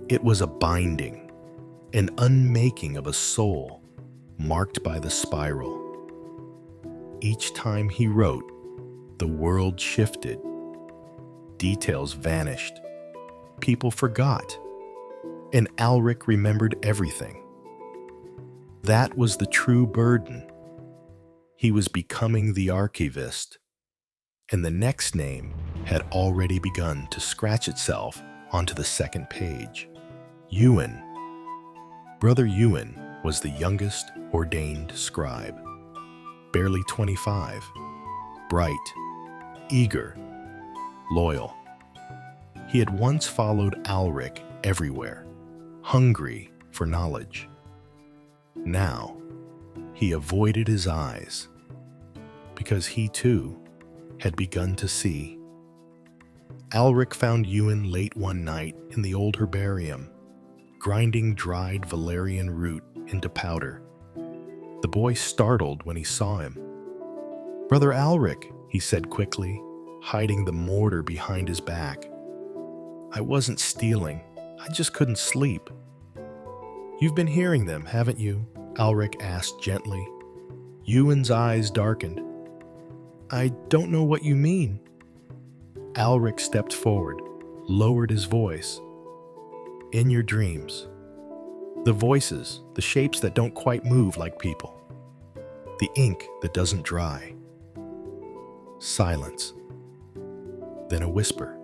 It was a binding, an unmaking of a soul, marked by the spiral. Each time he wrote, the world shifted. Details vanished. People forgot. And Alric remembered everything. That was the true burden. He was becoming the archivist. And the next name had already begun to scratch itself onto the second page. Ewan. Brother Ewan was the youngest ordained scribe. Barely 25. Bright. Eager. Loyal. He had once followed Alric everywhere, hungry for knowledge. Now, he avoided his eyes, because he too had begun to see. Alric found Ewan late one night in the old herbarium, grinding dried valerian root into powder. The boy startled when he saw him. "Brother Alric," he said quickly, hiding the mortar behind his back. "I wasn't stealing, I just couldn't sleep." "You've been hearing them, haven't you?" Alric asked gently. Ewan's eyes darkened. "I don't know what you mean." Alric stepped forward, lowered his voice. "In your dreams. The voices, the shapes that don't quite move like people. The ink that doesn't dry." Silence. Then a whisper.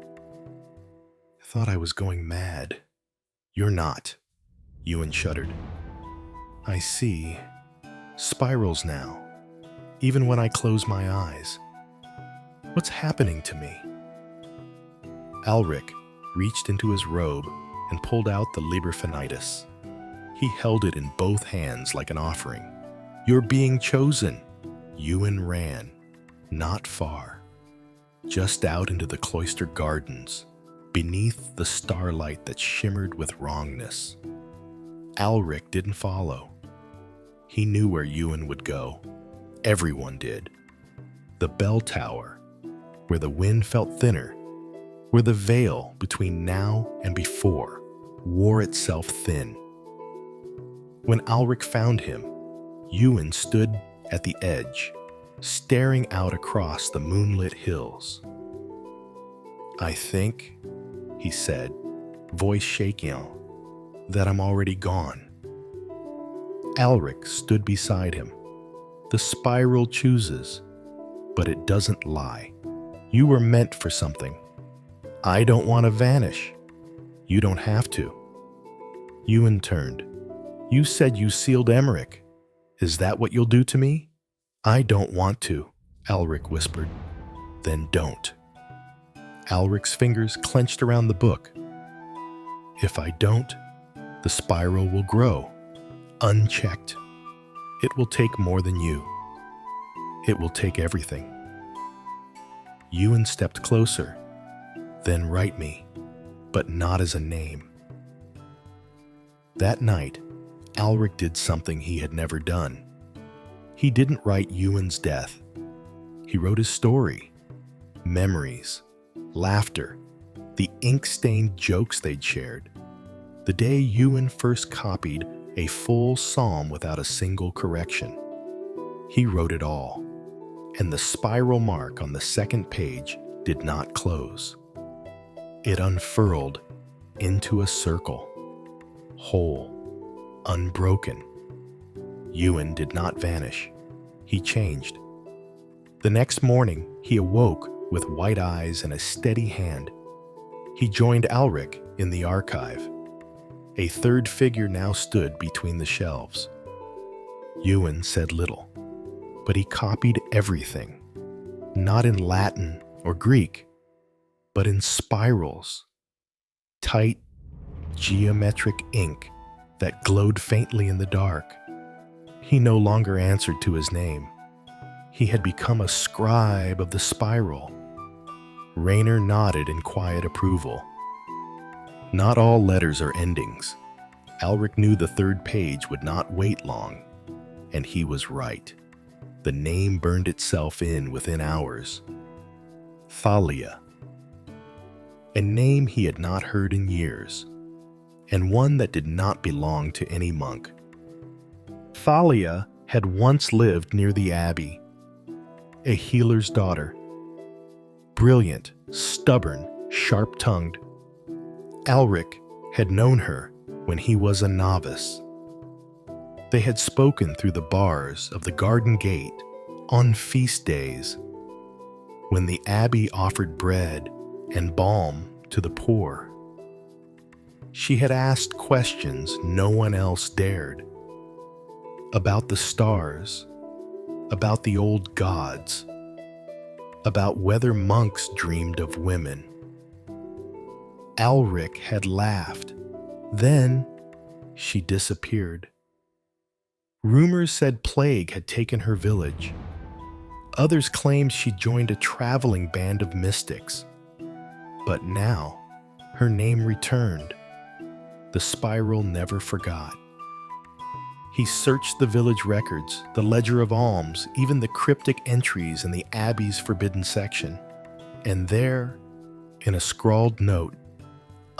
"I thought I was going mad." "You're not." Ewan shuddered. "I see. Spirals now, even when I close my eyes. What's happening to me?" Alric reached into his robe and pulled out the Liber Finitus. He held it in both hands like an offering. "You're being chosen." Ewan ran, not far, just out into the cloister gardens, beneath the starlight that shimmered with wrongness. Alric didn't follow. He knew where Ewan would go. Everyone did. The bell tower, where the wind felt thinner, where the veil between now and before wore itself thin. When Alric found him, Ewan stood at the edge, staring out across the moonlit hills. "I think," he said, voice shaking, "that I'm already gone." Alric stood beside him. "The spiral chooses, but it doesn't lie. You were meant for something. I don't want to vanish. You don't have to." Ewan turned. "You said you sealed Emmerich. Is that what you'll do to me?" "I don't want to," Alric whispered. "Then don't." Alric's fingers clenched around the book. "If I don't, the spiral will grow, unchecked. It will take more than you. It will take everything." Ewan stepped closer. "Then write me, but not as a name." That night, Alric did something he had never done. He didn't write Ewan's death. He wrote his story, memories, laughter, the ink-stained jokes they'd shared. The day Ewan first copied a full psalm without a single correction. He wrote it all, and the spiral mark on the second page did not close. It unfurled into a circle, whole, unbroken. Ewan did not vanish. He changed. The next morning, he awoke with white eyes and a steady hand. He joined Alric in the archive. A third figure now stood between the shelves. Ewan said little, but he copied everything, not in Latin or Greek, but in spirals, tight, geometric ink that glowed faintly in the dark. He no longer answered to his name. He had become a scribe of the spiral. Rayner nodded in quiet approval. Not all letters are endings. Alric knew the third page would not wait long, and he was right. The name burned itself in within hours. Thalia. A name he had not heard in years, and one that did not belong to any monk. Thalia had once lived near the abbey, a healer's daughter. Brilliant, stubborn, sharp-tongued. Alric had known her when he was a novice. They had spoken through the bars of the garden gate on feast days, when the abbey offered bread and balm to the poor. She had asked questions no one else dared. About the stars, about the old gods, about whether monks dreamed of women. Alric had laughed. Then she disappeared. Rumors said plague had taken her village. Others claimed she joined a traveling band of mystics. But now, her name returned. The spiral never forgot. He searched the village records, the ledger of alms, even the cryptic entries in the abbey's forbidden section. And there, in a scrawled note,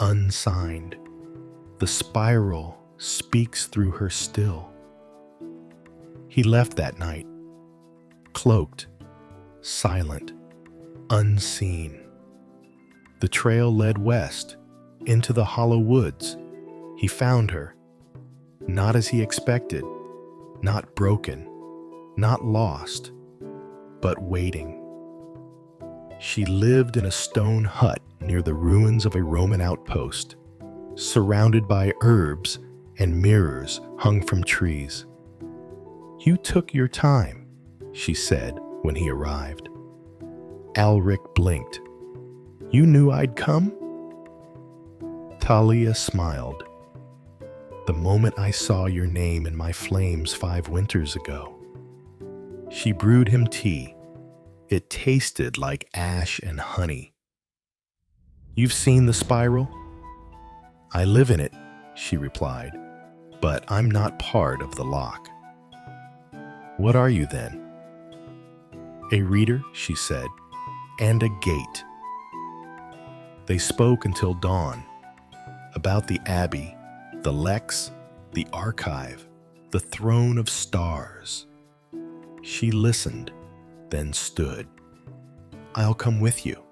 unsigned, the spiral speaks through her still. He left that night, cloaked, silent, unseen. The trail led west, into the hollow woods. He found her, not as he expected, not broken, not lost, but waiting. She lived in a stone hut near the ruins of a Roman outpost, surrounded by herbs and mirrors hung from trees. "You took your time," she said when he arrived. Alric blinked. "You knew I'd come?" Thalia smiled. "The moment I saw your name in my flames 5 winters ago." She brewed him tea. It tasted like ash and honey. "You've seen the spiral?" "I live in it," she replied, "but I'm not part of the lock." "What are you then?" "A reader," she said, "and a gate." They spoke until dawn, about the abbey, the lex, the archive, the throne of stars. She listened, then stood. "I'll come with you."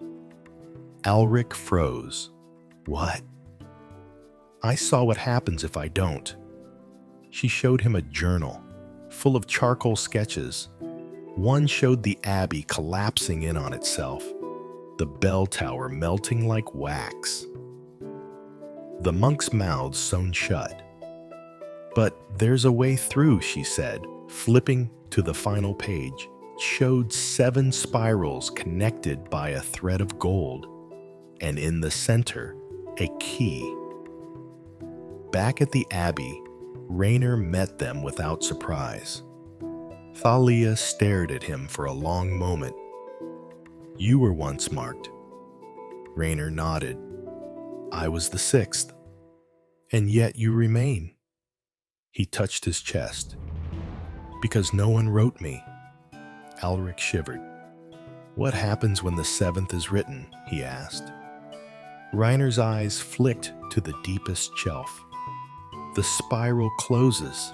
Alric froze. "What?" "I saw what happens if I don't." She showed him a journal, full of charcoal sketches. One showed the abbey collapsing in on itself, the bell tower melting like wax, the monks' mouths sewn shut. "But there's a way through," she said, flipping to the final page. It showed 7 spirals connected by a thread of gold, and in the center, a key. Back at the abbey, Raynor met them without surprise. Thalia stared at him for a long moment. "You were once marked." Raynor nodded. "I was the 6th. And yet you remain." He touched his chest. "Because no one wrote me." Alric shivered. "What happens when the 7th is written?" he asked. Raynor's eyes flicked to the deepest shelf. The spiral closes.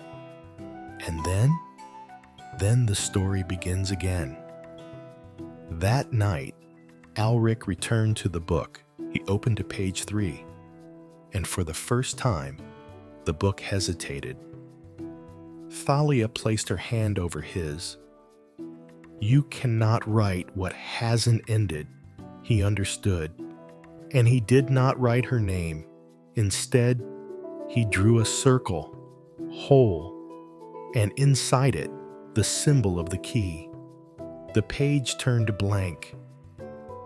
And then the story begins again. That night, Alric returned to the book. He opened to page 3, and for the first time, the book hesitated. Thalia placed her hand over his. "You cannot write what hasn't ended," he understood. And he did not write her name. Instead, he drew a circle, whole, and inside it, the symbol of the key. The page turned blank.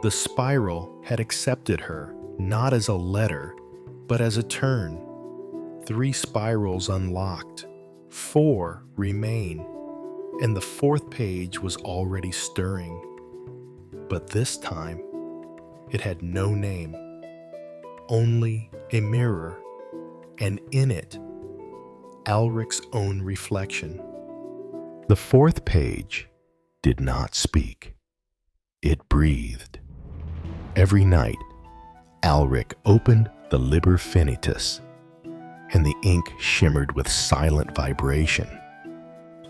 The spiral had accepted her, not as a letter, but as a turn. 3 spirals unlocked, 4 remain, and the 4th page was already stirring. But this time, it had no name, only a mirror, and in it, Alric's own reflection. The 4th page did not speak. It breathed. Every night, Alric opened the Liber Finitus, and the ink shimmered with silent vibration,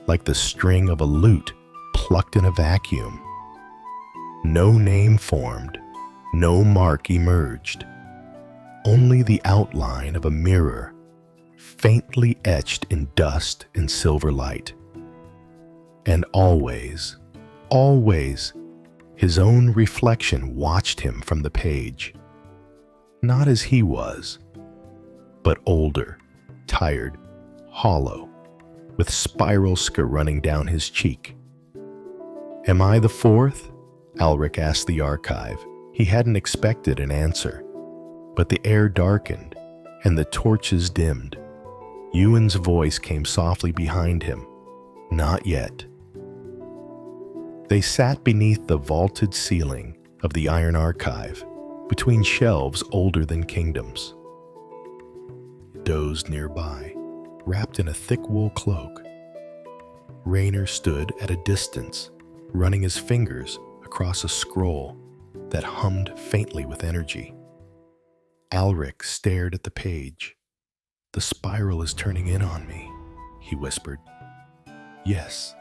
like the string of a lute plucked in a vacuum. No name formed, no mark emerged, only the outline of a mirror, faintly etched in dust and silver light. And always, always, his own reflection watched him from the page. Not as he was, but older, tired, hollow, with spiral running down his cheek. "Am I the 4th?" Alric asked the archive. He hadn't expected an answer, But the air darkened, and the torches dimmed. Ewan's voice came softly behind him. Not yet. They sat beneath the vaulted ceiling of the iron archive, between shelves older than kingdoms. Dozed nearby, wrapped in a thick wool cloak. Raynor stood at a distance, running his fingers across a scroll that hummed faintly with energy. Alric stared at the page. "The spiral is turning in on me," he whispered. "Yes,"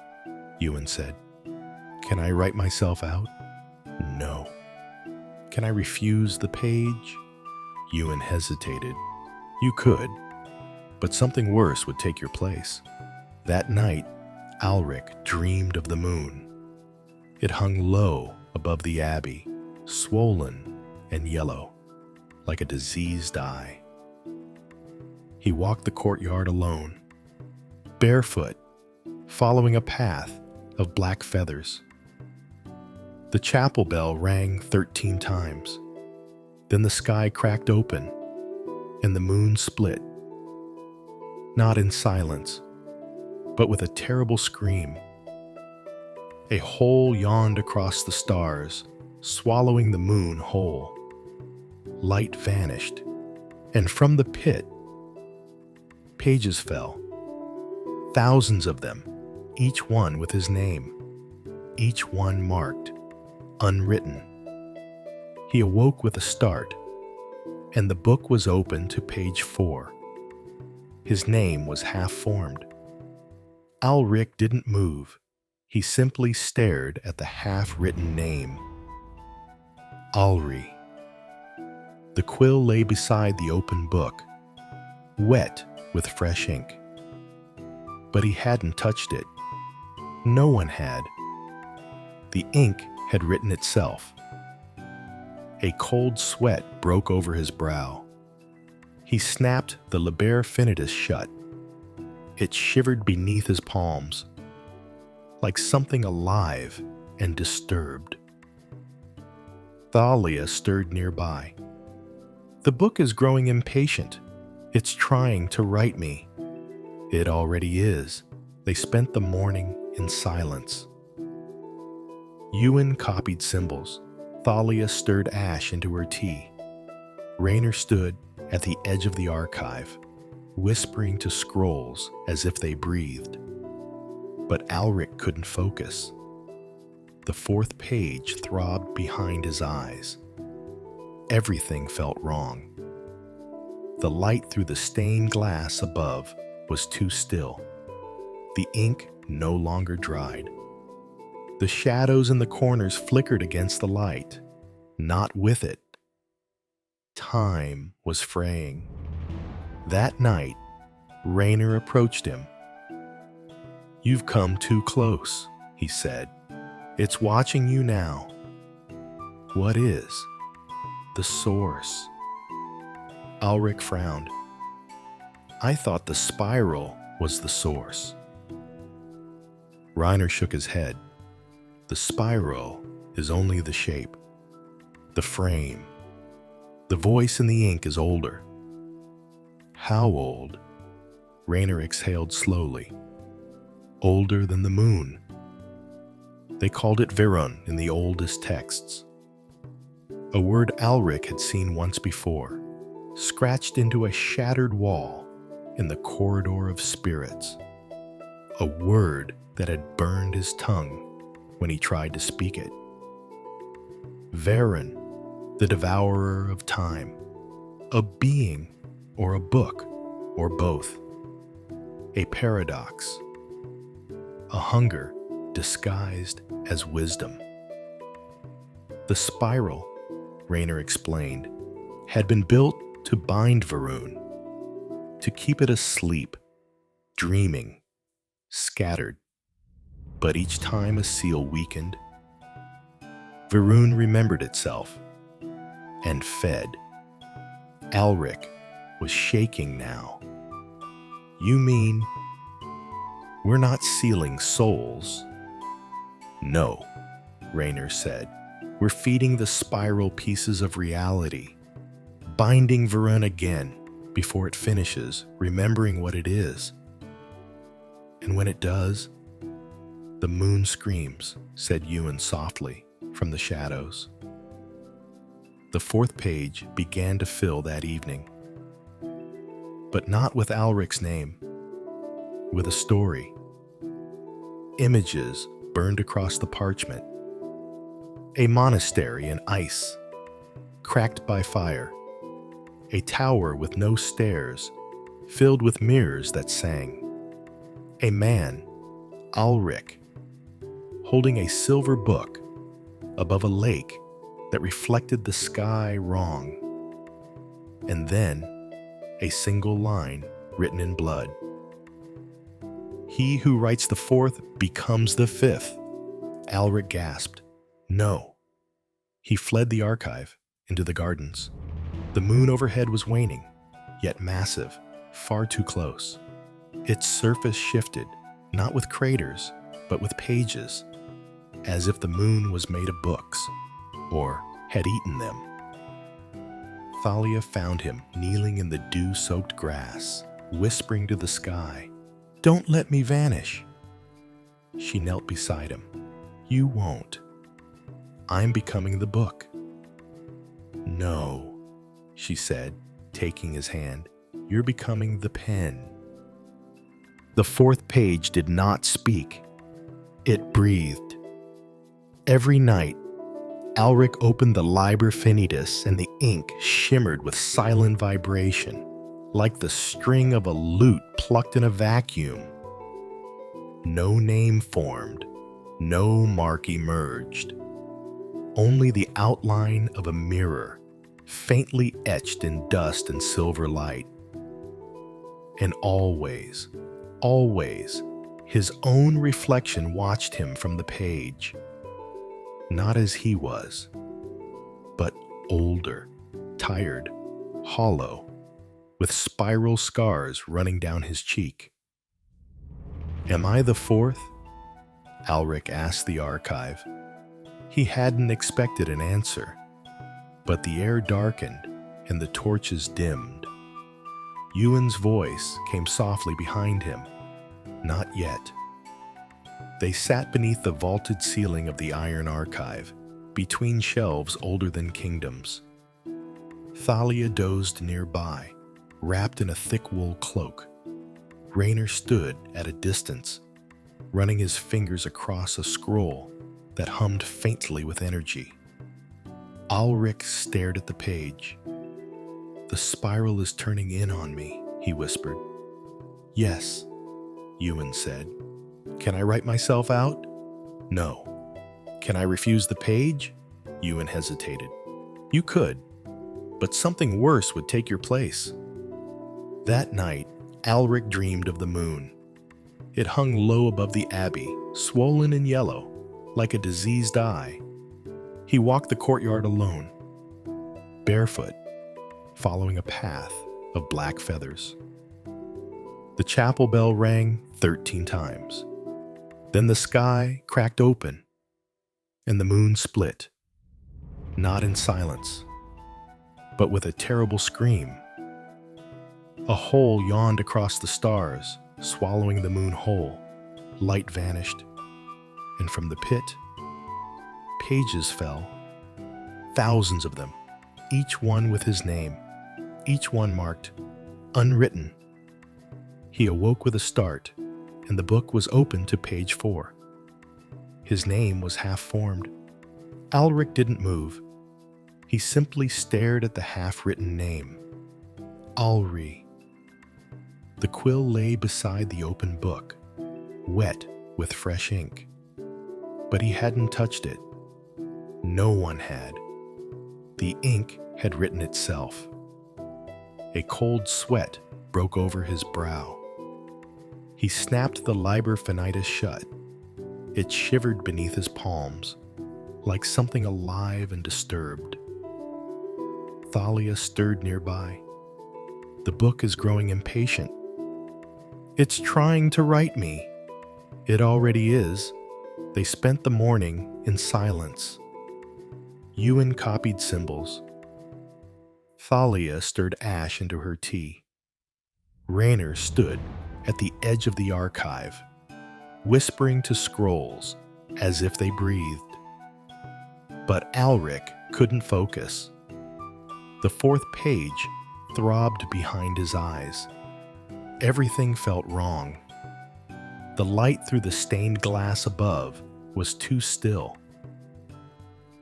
Ewan said. "Can I write myself out?" "No." "Can I refuse the page?" Ewan hesitated. "You could, but something worse would take your place." That night, Alric dreamed of the moon. It hung low above the abbey, swollen and yellow, like a diseased eye. He walked the courtyard alone, barefoot, following a path of black feathers. The chapel bell rang 13 times. Then the sky cracked open, and the moon split. Not in silence, but with a terrible scream. A hole yawned across the stars, swallowing the moon whole. Light vanished, and from the pit, pages fell. Thousands of them, each one with his name, each one marked, unwritten. He awoke with a start, and the book was open to page 4. His name was half-formed. Alric didn't move. He simply stared at the half-written name. Alri. The quill lay beside the open book, wet with fresh ink. But he hadn't touched it. No one had. The ink had written itself. A cold sweat broke over his brow. He snapped the liber finitus shut. It shivered beneath his palms, like something alive and disturbed. Thalia stirred nearby. "The book is growing impatient. It's trying to write me." "It already is." They spent the morning in silence. Ewan copied symbols. Thalia stirred ash into her tea. Raynor stood at the edge of the archive, whispering to scrolls as if they breathed. But Alric couldn't focus. The 4th page throbbed behind his eyes. Everything felt wrong. The light through the stained glass above was too still. The ink no longer dried. The shadows in the corners flickered against the light, not with it. Time was fraying. That night, Raynor approached him. "You've come too close," he said. "It's watching you now." "What is?" "The source." Alric frowned. "I thought the spiral was the source." Raynor shook his head. "The spiral is only the shape, the frame. The voice in the ink is older." "How old?" Raynor exhaled slowly. "Older than the moon." They called it Virun in the oldest texts. A word Alric had seen once before, scratched into a shattered wall in the corridor of spirits. A word that had burned his tongue when he tried to speak it. Varen, the devourer of time. A being or a book or both. A paradox. A hunger disguised as wisdom. The spiral, Raynor explained, had been built to bind Varun, to keep it asleep, dreaming, scattered. But each time a seal weakened, Varun remembered itself and fed. Alric was shaking now. "You mean we're not sealing souls?" "No," Raynor said. "We're feeding the spiral pieces of reality, binding Varun again before it finishes, remembering what it is. And when it does, the moon screams, said Ewan softly from the shadows. The fourth page began to fill that evening, but not with Alric's name, with a story. Images burned across the parchment. A monastery in ice, cracked by fire. A tower with no stairs, filled with mirrors that sang. A man, Alric, holding a silver book above a lake that reflected the sky wrong. And then a single line written in blood. He who writes the fourth becomes the fifth. Alric gasped. No. He fled the archive into the gardens. The moon overhead was waning, yet massive, far too close. Its surface shifted, not with craters, but with pages, as if the moon was made of books, or had eaten them. Thalia found him kneeling in the dew-soaked grass, whispering to the sky, "Don't let me vanish." She knelt beside him. "You won't. I'm becoming the book." "No," she said, taking his hand. "You're becoming the pen." The fourth page did not speak. It breathed. Every night, Alric opened the Liber Finitus and the ink shimmered with silent vibration, like the string of a lute plucked in a vacuum. No name formed, no mark emerged. Only the outline of a mirror, faintly etched in dust and silver light. And always, always, his own reflection watched him from the page. Not as he was, but older, tired, hollow, with spiral scars running down his cheek. "Am I the fourth?" Alric asked the archive. He hadn't expected an answer, but the air darkened and the torches dimmed. Ewan's voice came softly behind him. "Not yet." They sat beneath the vaulted ceiling of the iron archive, between shelves older than kingdoms. Thalia dozed nearby, wrapped in a thick wool cloak. Raynor stood at a distance, running his fingers across a scroll that hummed faintly with energy. Alric stared at the page. "The spiral is turning in on me," he whispered. "Yes," Ewan said. "Can I write myself out?" "No." "Can I refuse the page?" Ewan hesitated. "You could, but something worse would take your place." That night, Alric dreamed of the moon. It hung low above the abbey, swollen and yellow, like a diseased eye. He walked the courtyard alone, barefoot, following a path of black feathers. The chapel bell rang 13 times. Then the sky cracked open, and the moon split, not in silence, but with a terrible scream. A hole yawned across the stars, swallowing the moon whole. Light vanished, and from the pit, pages fell, thousands of them, each one with his name, each one marked unwritten. He awoke with a start, and the book was open to page 4. His name was half-formed. Alric didn't move. He simply stared at the half-written name. Alri. The quill lay beside the open book, wet with fresh ink. But he hadn't touched it. No one had. The ink had written itself. A cold sweat broke over his brow. He snapped the Liber Finitus shut. It shivered beneath his palms, like something alive and disturbed. Thalia stirred nearby. "The book is growing impatient. It's trying to write me." "It already is." They spent the morning in silence. Ewan copied symbols. Thalia stirred ash into her tea. Raynor stood at the edge of the archive, whispering to scrolls as if they breathed. But Alric couldn't focus. The fourth page throbbed behind his eyes. Everything felt wrong. The light through the stained glass above was too still.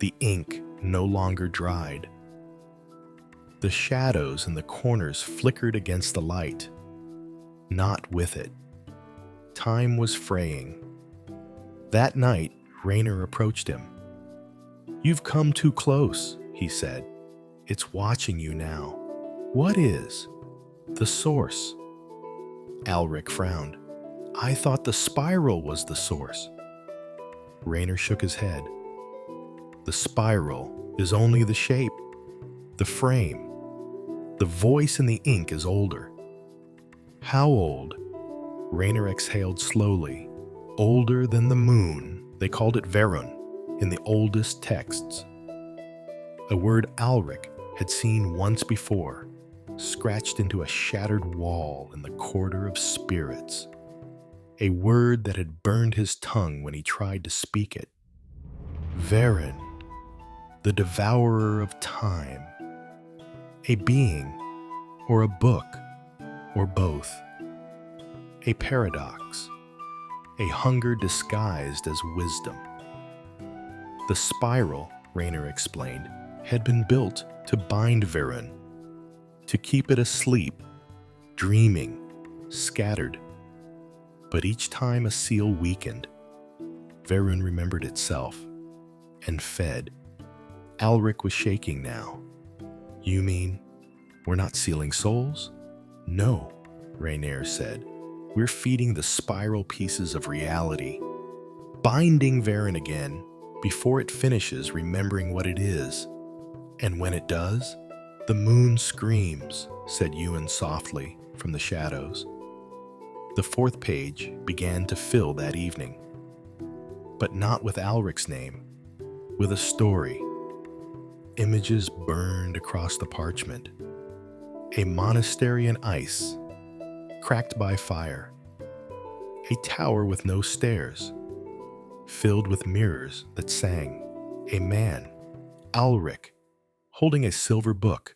The ink no longer dried. The shadows in the corners flickered against the light, not with it. Time was fraying. That night, Raynor approached him. "You've come too close," he said. "It's watching you now." "What is?" "The source." Alric frowned. "I thought the spiral was the source." Raynor shook his head. "The spiral is only the shape, the frame. The voice in the ink is older." "How old?" Raynor exhaled slowly. "Older than the moon. They called it Verun in the oldest texts." A word Alric had seen once before, scratched into a shattered wall in the Quarter of Spirits. A word that had burned his tongue when he tried to speak it. Verun, the devourer of time. A being, or a book, or both. A paradox. A hunger disguised as wisdom. The spiral, Raynor explained, had been built to bind Verun, to keep it asleep, dreaming, scattered. But each time a seal weakened, Verun remembered itself and fed. Alric was shaking now. "You mean we're not sealing souls?" "No," Raynor said. "We're feeding the spiral pieces of reality, binding Verun again before it finishes remembering what it is. And when it does, the moon screams," said Ewan softly from the shadows. The fourth page began to fill that evening. But not with Alric's name, with a story. Images burned across the parchment. A monastery in ice, cracked by fire. A tower with no stairs, filled with mirrors that sang. A man, Alric, holding a silver book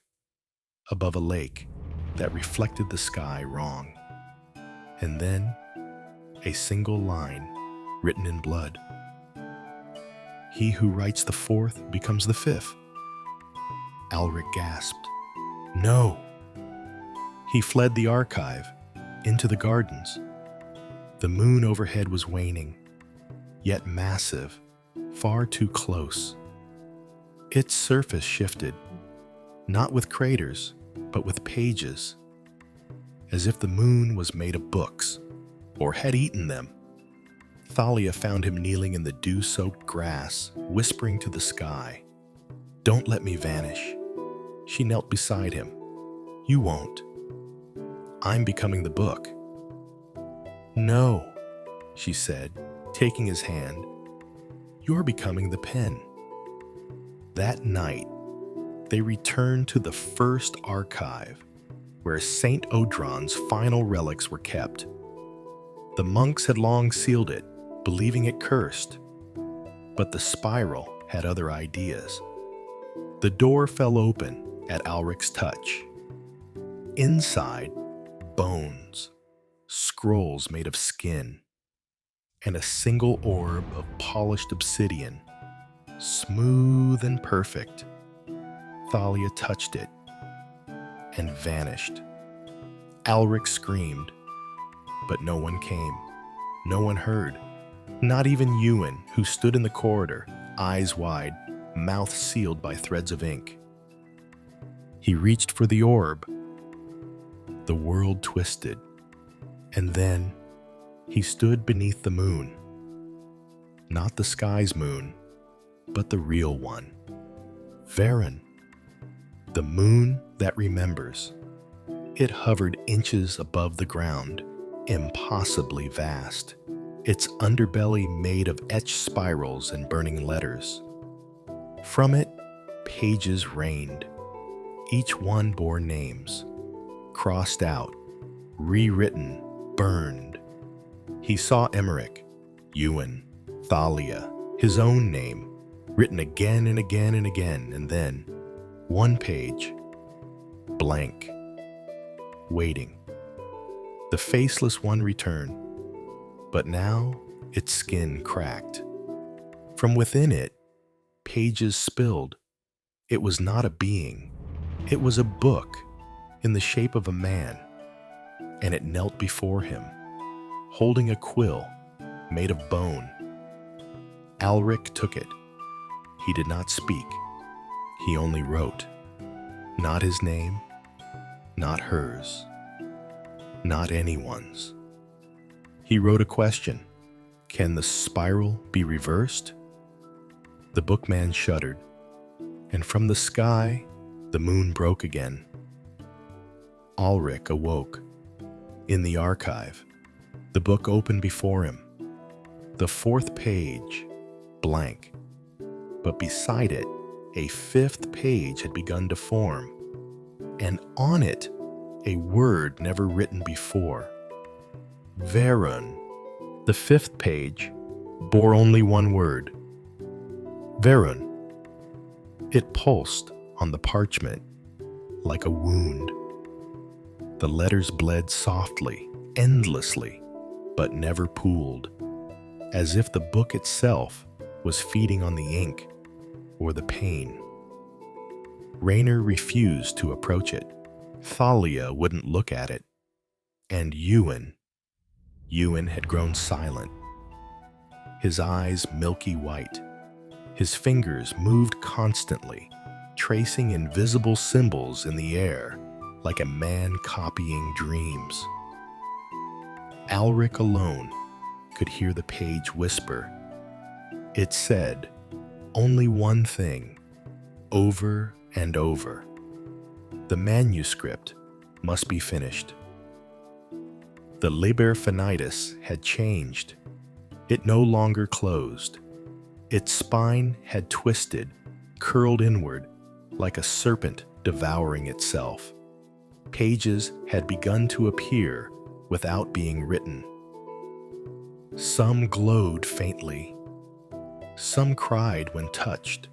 above a lake that reflected the sky wrong. And then, a single line written in blood. "He who writes the fourth becomes the fifth." Alric gasped. "No!" He fled the archive, into the gardens. The moon overhead was waning, yet massive, far too close. Its surface shifted, not with craters, but with pages, as if the moon was made of books, or had eaten them. Thalia found him kneeling in the dew-soaked grass, whispering to the sky. "Don't let me vanish." She knelt beside him. "You won't. I'm becoming the book." "No," she said, taking his hand. "You're becoming the pen." That night, they returned to the first archive, where Saint Odron's final relics were kept. The monks had long sealed it, believing it cursed. But the spiral had other ideas. The door fell open at Alric's touch. Inside, bones, scrolls made of skin, and a single orb of polished obsidian, smooth and perfect. Thalia touched it and vanished. Alric screamed, but no one came. No one heard. Not even Ewan, who stood in the corridor, eyes wide, mouth sealed by threads of ink. He reached for the orb. The world twisted, and then he stood beneath the moon. Not the sky's moon, but the real one. Verun, the moon that remembers. It hovered inches above the ground, impossibly vast, its underbelly made of etched spirals and burning letters. From it, pages rained, Each one bore names, crossed out, rewritten, burned. He saw Emmerich, Ewan, Thalia, his own name, written again and again and again, and then one page, blank, waiting. The faceless one returned, but now its skin cracked. From within it, pages spilled. It was not a being. It was a book in the shape of a man, and it knelt before him, holding a quill made of bone. Alric took it. He did not speak. He only wrote. Not his name, not hers, not anyone's. He wrote a question. Can the spiral be reversed? The bookman shuddered, and from the sky, the moon broke again. Alric awoke. In the archive, the book opened before him. The fourth page, blank. But beside it, a fifth page had begun to form, and on it, a word never written before. Verun. The fifth page bore only one word. Verun. It pulsed on the parchment like a wound. The letters bled softly, endlessly, but never pooled, as if the book itself was feeding on the ink or the pain. Raynor refused to approach it. Thalia wouldn't look at it. And Ewan had grown silent, his eyes milky white. His fingers moved constantly, tracing invisible symbols in the air like a man copying dreams. Alric alone could hear the page whisper. It said only one thing, over and over. The manuscript must be finished. The Liber Finitus had changed. It no longer closed. Its spine had twisted, curled inward, like a serpent devouring itself. Pages had begun to appear without being written. Some glowed faintly. Some cried when touched.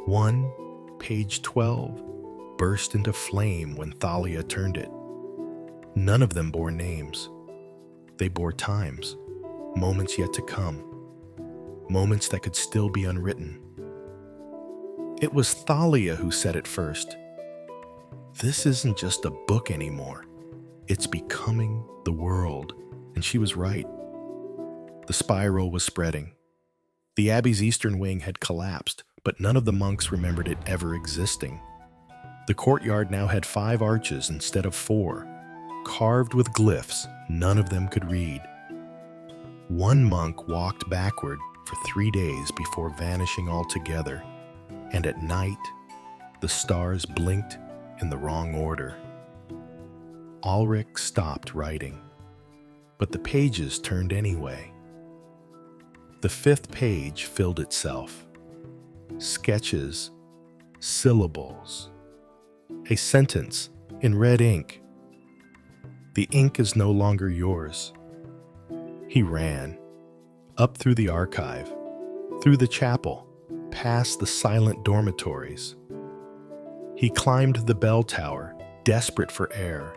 One, page 12, burst into flame when Thalia turned it. None of them bore names. They bore times, moments yet to come, moments that could still be unwritten. It was Thalia who said it first. This isn't just a book anymore. It's becoming the world. And she was right. The spiral was spreading. The abbey's eastern wing had collapsed, but none of the monks remembered it ever existing. The courtyard now had 5 arches instead of 4, carved with glyphs none of them could read. One monk walked backward for 3 days before vanishing altogether, and at night, the stars blinked in the wrong order. Alric stopped writing, but the pages turned anyway. The 5th page filled itself. Sketches, syllables, a sentence in red ink. The ink is no longer yours. He ran, up through the archive, through the chapel, past the silent dormitories. He climbed the bell tower, desperate for air,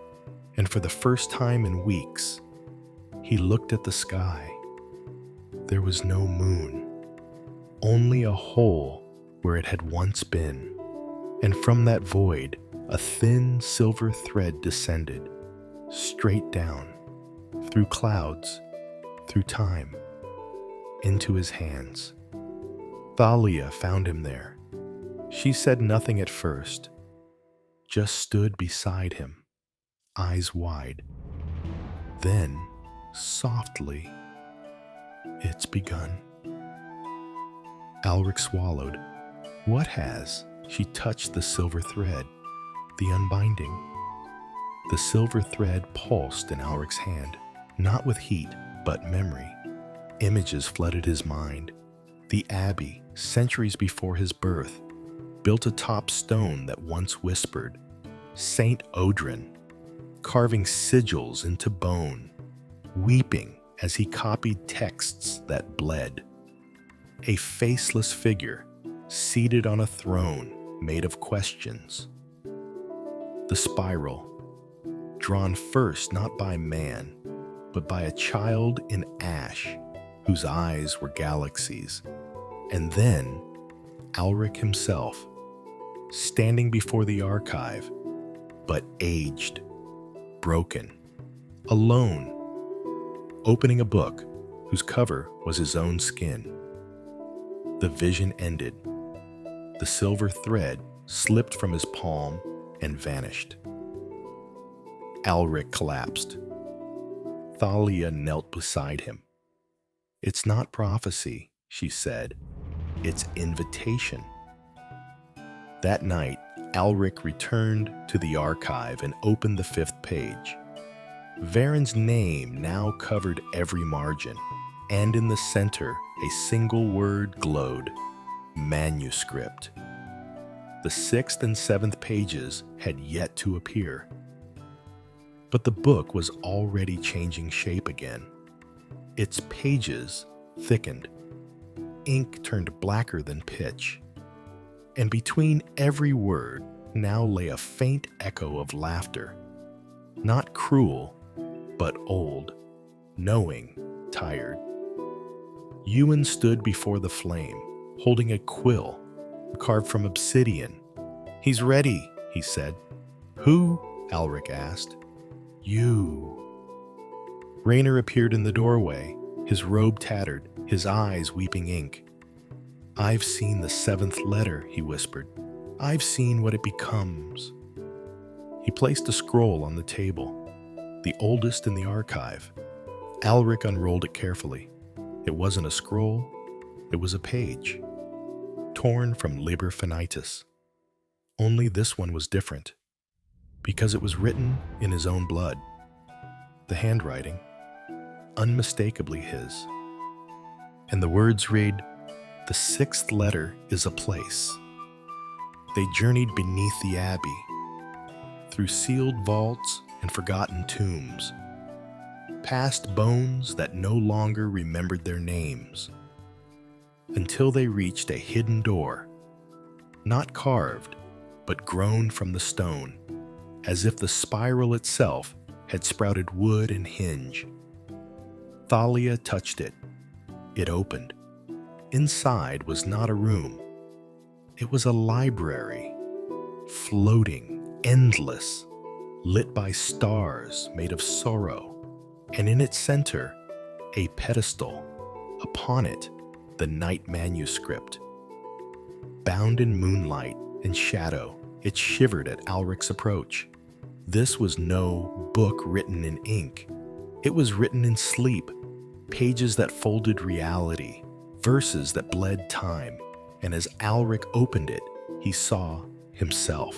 and for the first time in weeks, he looked at the sky. There was no moon, only a hole where it had once been, and from that void, a thin silver thread descended, straight down, through clouds, through time, into his hands. Thalia found him there. She said nothing at first, just stood beside him, eyes wide. Then, softly, "It's begun." Alric swallowed. "What has?" She touched the silver thread, the unbinding. The silver thread pulsed in Alric's hand, not with heat, but memory. Images flooded his mind. The abbey, centuries before his birth, built atop stone that once whispered, Saint Odrin, carving sigils into bone, weeping as he copied texts that bled. A faceless figure seated on a throne made of questions. The spiral, drawn first not by man, but by a child in ash whose eyes were galaxies, and then Alric himself, standing before the archive, but aged, broken, alone, opening a book whose cover was his own skin. The vision ended. The silver thread slipped from his palm and vanished. Alric collapsed. Thalia knelt beside him. "It's not prophecy," she said. "It's invitation." That night, Alric returned to the archive and opened the 5th page. Varen's name now covered every margin, and in the center, a single word glowed: Manuscript. The 6th and 7th pages had yet to appear. But the book was already changing shape again. Its pages thickened. Ink turned blacker than pitch. And between every word now lay a faint echo of laughter. Not cruel, but old, knowing, tired. Ewan stood before the flame, holding a quill carved from obsidian. "He's ready," he said. "Who?" Alric asked. "You." Raynor appeared in the doorway, his robe tattered, his eyes weeping ink. "I've seen the 7th letter," he whispered. "I've seen what it becomes." He placed a scroll on the table, the oldest in the archive. Alric unrolled it carefully. It wasn't a scroll, it was a page, torn from Liber Finitus. Only this one was different, because it was written in his own blood. The handwriting, unmistakably his. And the words read, "The 6th letter is a place." They journeyed beneath the abbey, through sealed vaults and forgotten tombs, past bones that no longer remembered their names, until they reached a hidden door, not carved, but grown from the stone, as if the spiral itself had sprouted wood and hinge. Thalia touched it. It opened. Inside was not a room. It was a library, floating, endless, lit by stars made of sorrow, and in its center, a pedestal. Upon it, the night manuscript. Bound in moonlight and shadow, it shivered at Alric's approach. This was no book written in ink. It was written in sleep, pages that folded reality, verses that bled time, and as Alric opened it, he saw himself,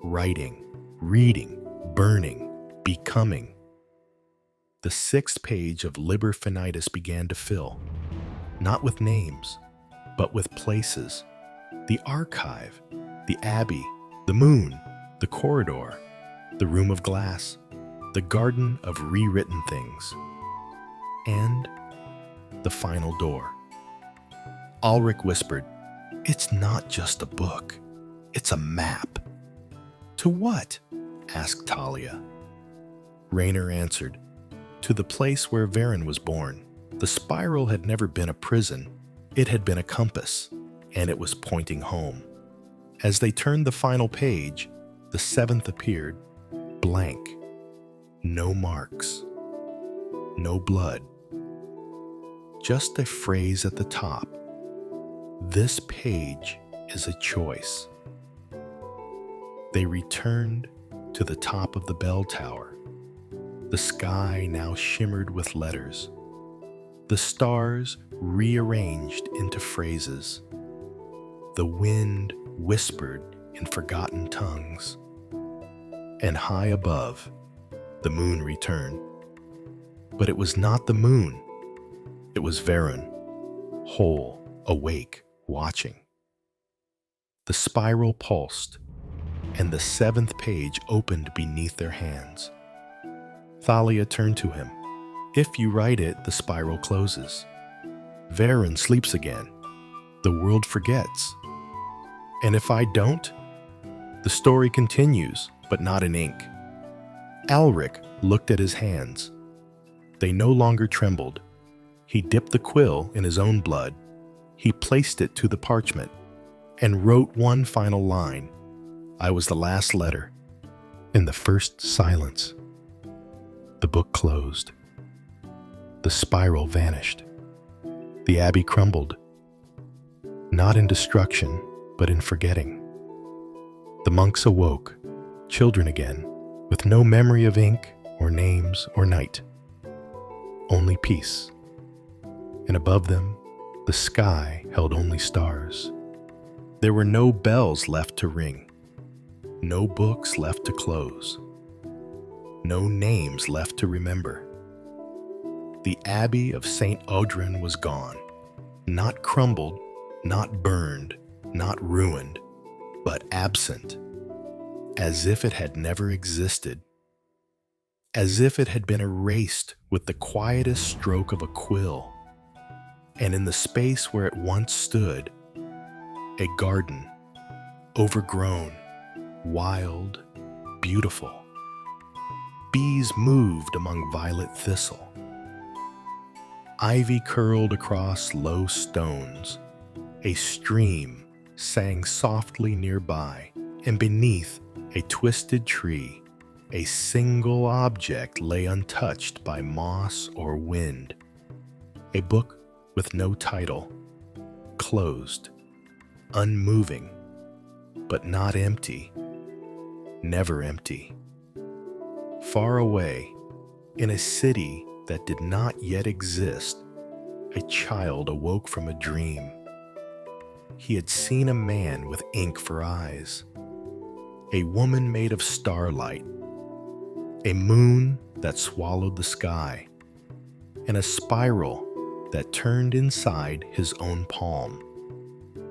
writing, reading, burning, becoming. The 6th page of Liber Finitus began to fill, not with names, but with places. The archive, the abbey, the moon, the corridor, the room of glass, the garden of rewritten things, and the final door. Alric whispered, "It's not just a book, it's a map." "To what?" asked Thalia. Raynor answered, "To the place where Varen was born. The spiral had never been a prison, it had been a compass, and it was pointing home." As they turned the final page, the 7th appeared, blank. No marks. No blood. Just a phrase at the top. "This page is a choice." They returned to the top of the bell tower. The sky now shimmered with letters. The stars rearranged into phrases. The wind whispered in forgotten tongues. And high above, the moon returned. But it was not the moon. It was Varen, whole, awake, watching. The spiral pulsed, and the seventh page opened beneath their hands. Thalia turned to him. If you write it, the spiral closes. Varen sleeps again. The world forgets. And if I don't? The story continues, but not in ink. Alric looked at his hands. They no longer trembled. He dipped the quill in his own blood. He placed it to the parchment and wrote one final line. I was the last letter. In the first silence, the book closed. The spiral vanished. The abbey crumbled, not in destruction, but in forgetting. The monks awoke, children again, with no memory of ink or names or night. Only peace. And above them, the sky held only stars. There were no bells left to ring, no books left to close, no names left to remember. The Abbey of St. Audrin was gone, not crumbled, not burned, not ruined, but absent, as if it had never existed, as if it had been erased with the quietest stroke of a quill. And in the space where it once stood, a garden, overgrown, wild, beautiful. Bees moved among violet thistle. Ivy curled across low stones. A stream sang softly nearby, and beneath a twisted tree, a single object lay untouched by moss or wind. A book with no title, closed, unmoving, but not empty, never empty. Far away, in a city that did not yet exist, a child awoke from a dream. He had seen a man with ink for eyes, a woman made of starlight, a moon that swallowed the sky, and a spiral that turned inside his own palm.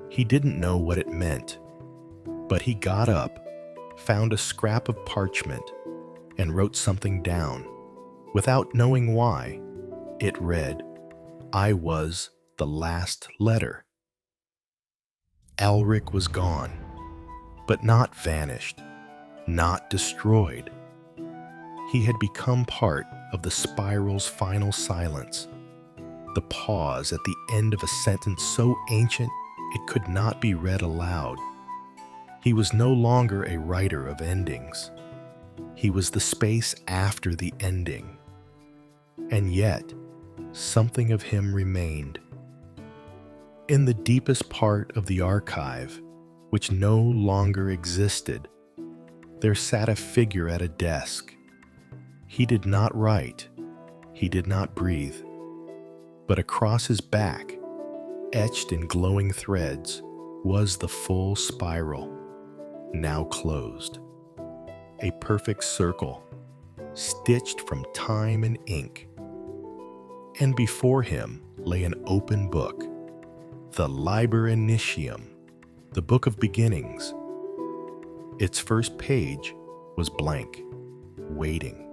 He didn't know what it meant, but he got up, found a scrap of parchment, and wrote something down. Without knowing why, it read, I was the last letter. Alric was gone, but not vanished, not destroyed. He had become part of the spiral's final silence, the pause at the end of a sentence so ancient it could not be read aloud. He was no longer a writer of endings. He was the space after the ending. And yet, something of him remained. In the deepest part of the archive, which no longer existed, there sat a figure at a desk. He did not write, he did not breathe, but across his back, etched in glowing threads, was the full spiral, now closed. A perfect circle, stitched from time and ink. And before him lay an open book, the Liber Initium, the Book of Beginnings. Its first page was blank, waiting.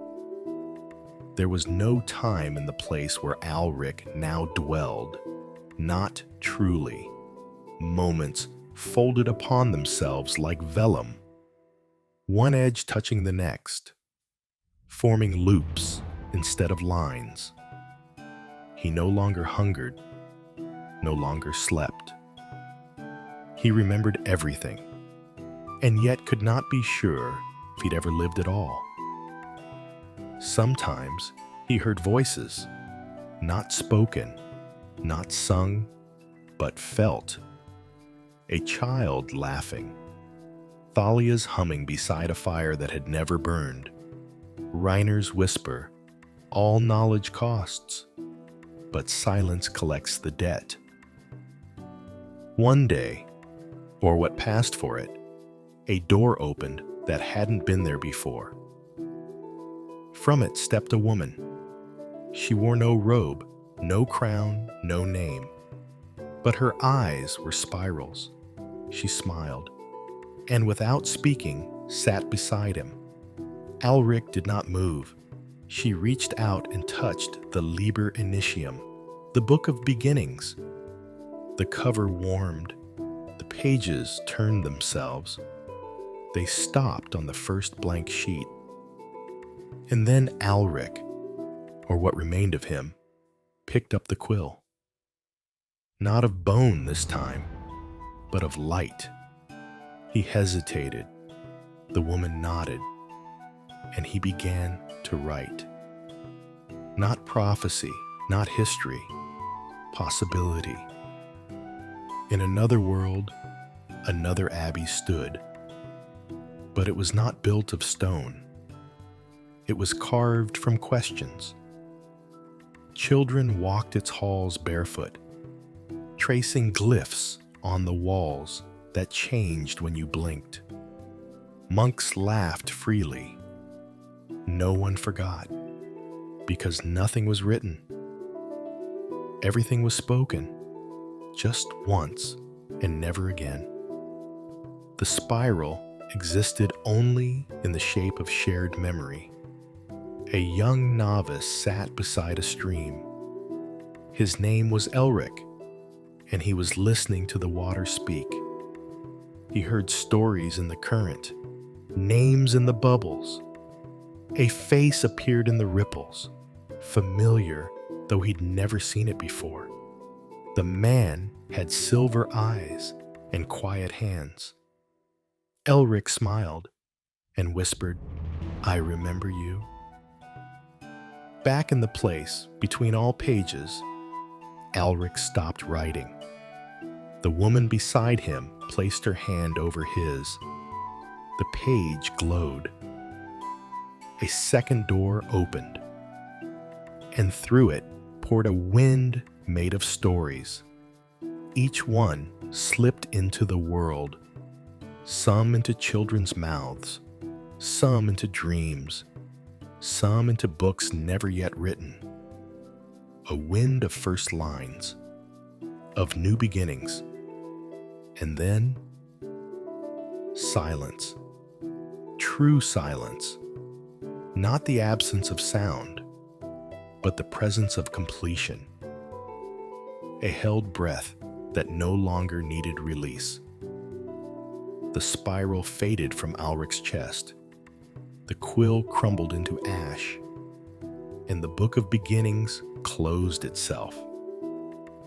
There was no time in the place where Alric now dwelled, not truly. Moments folded upon themselves like vellum, one edge touching the next, forming loops instead of lines. He no longer hungered, no longer slept. He remembered everything, and yet could not be sure if he'd ever lived at all. Sometimes he heard voices, not spoken, not sung, but felt. A child laughing, Thalia's humming beside a fire that had never burned, Reiner's whisper, all knowledge costs, but silence collects the debt. One day, or what passed for it, a door opened that hadn't been there before. From it stepped a woman. She wore no robe, no crown, no name, but her eyes were spirals. She smiled. and without speaking, sat beside him. Alric did not move. She reached out and touched the Liber Initium, the Book of Beginnings. The cover warmed. The pages turned themselves. They stopped on the first blank sheet. And then Alric, or what remained of him, picked up the quill. Not of bone this time, but of light. He hesitated. The woman nodded, and he began to write. Not prophecy, not history, possibility. In another world, another abbey stood, but it was not built of stone. It was carved from questions. Children walked its halls barefoot, tracing glyphs on the walls that changed when you blinked. Monks laughed freely. No one forgot, because nothing was written. Everything was spoken, just once and never again. The spiral existed only in the shape of shared memory. A young novice sat beside a stream. His name was Alric, and he was listening to the water speak. He heard stories in the current, names in the bubbles. A face appeared in the ripples, familiar though he'd never seen it before. The man had silver eyes and quiet hands. Alric smiled and whispered, "I remember you." Back in the place, between all pages, Alric stopped writing. The woman beside him placed her hand over his. The page glowed. A second door opened, and through it poured a wind made of stories. Each one slipped into the world, some into children's mouths, some into dreams, some into books never yet written. A wind of first lines, of new beginnings, and then silence. True silence. Not the absence of sound, but the presence of completion. A held breath that no longer needed release. The spiral faded from Alric's chest. The quill crumbled into ash, and the Book of Beginnings closed itself.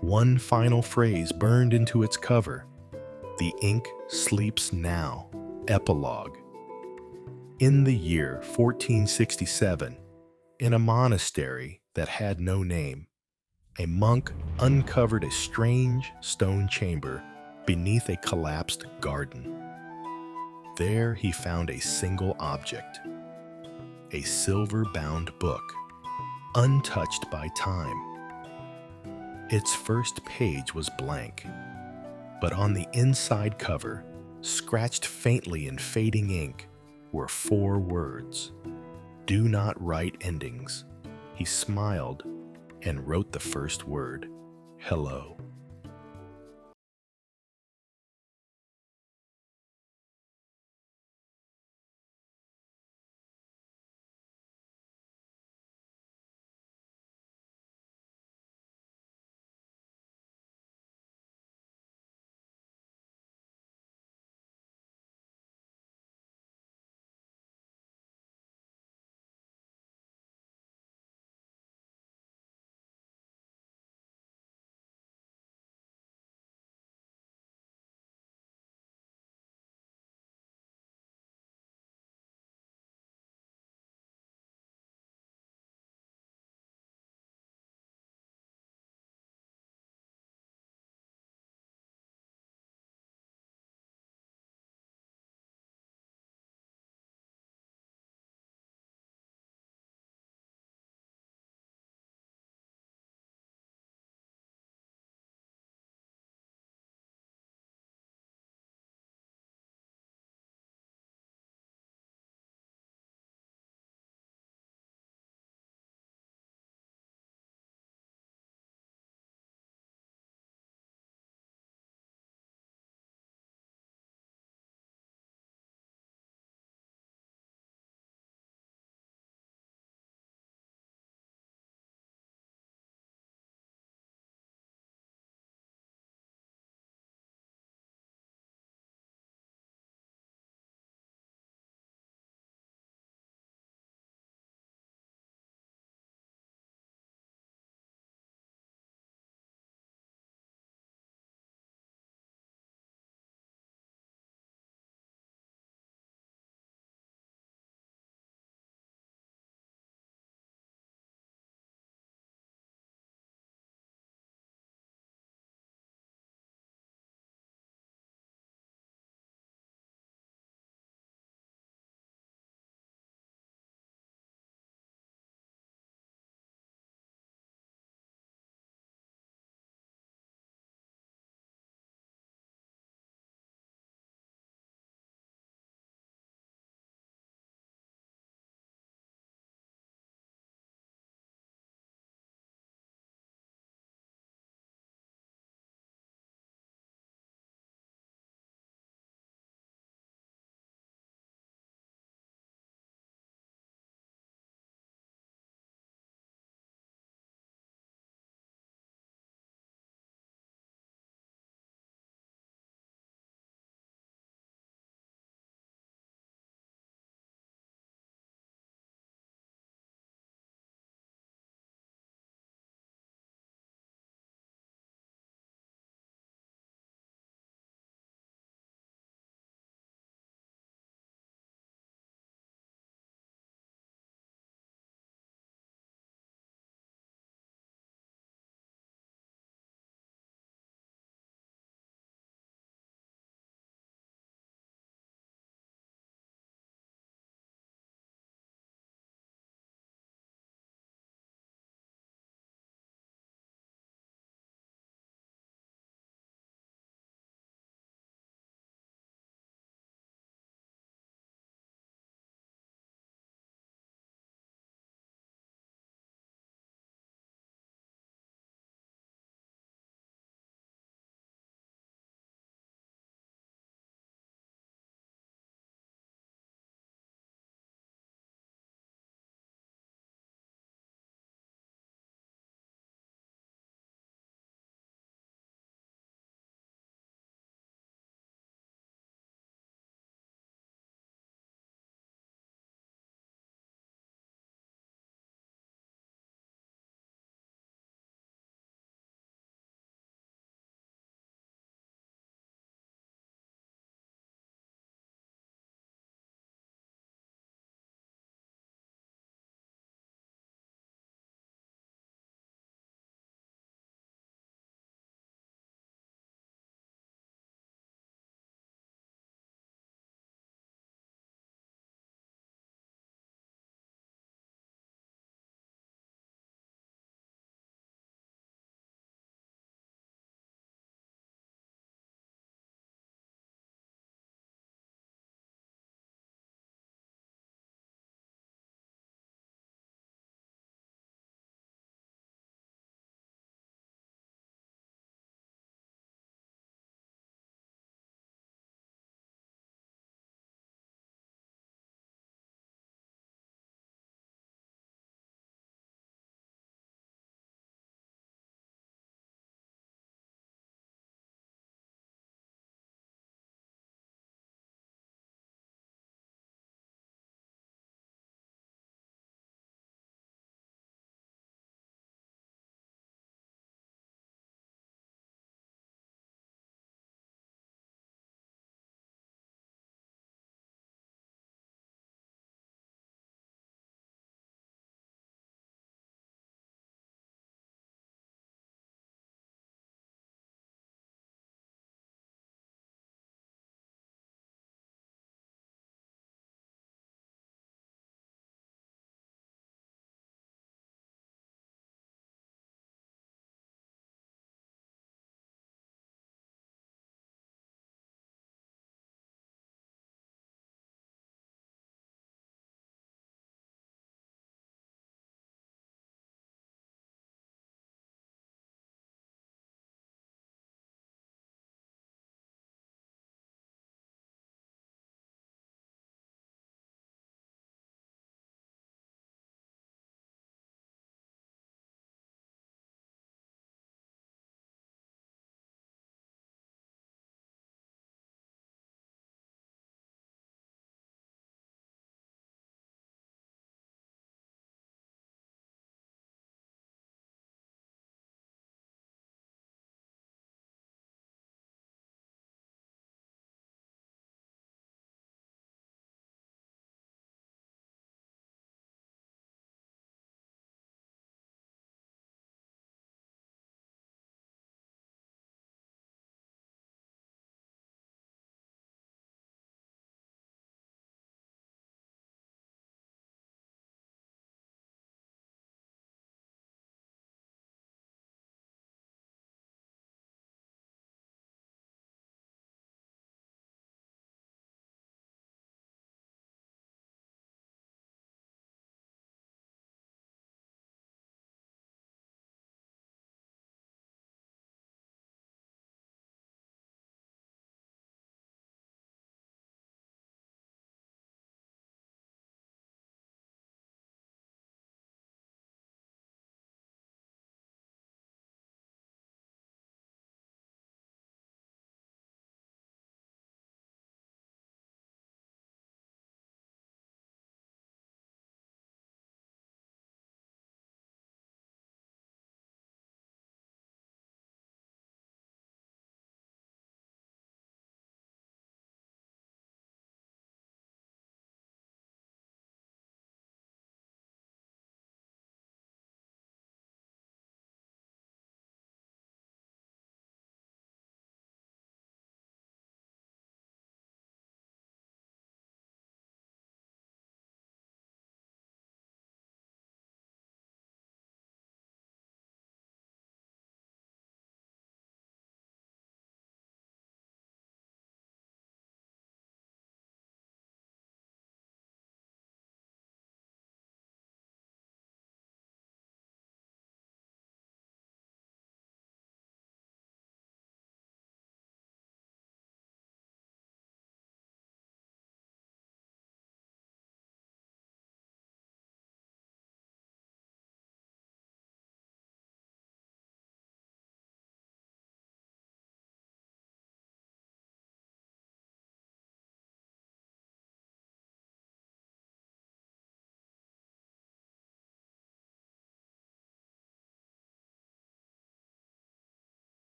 One final phrase burned into its cover. The ink sleeps now. Epilogue. In the year 1467, in a monastery that had no name, a monk uncovered a strange stone chamber beneath a collapsed garden. There he found a single object, a silver-bound book, untouched by time. Its first page was blank, but on the inside cover, scratched faintly in fading ink, were 4 words. Do not write endings. He smiled and wrote the first word, hello.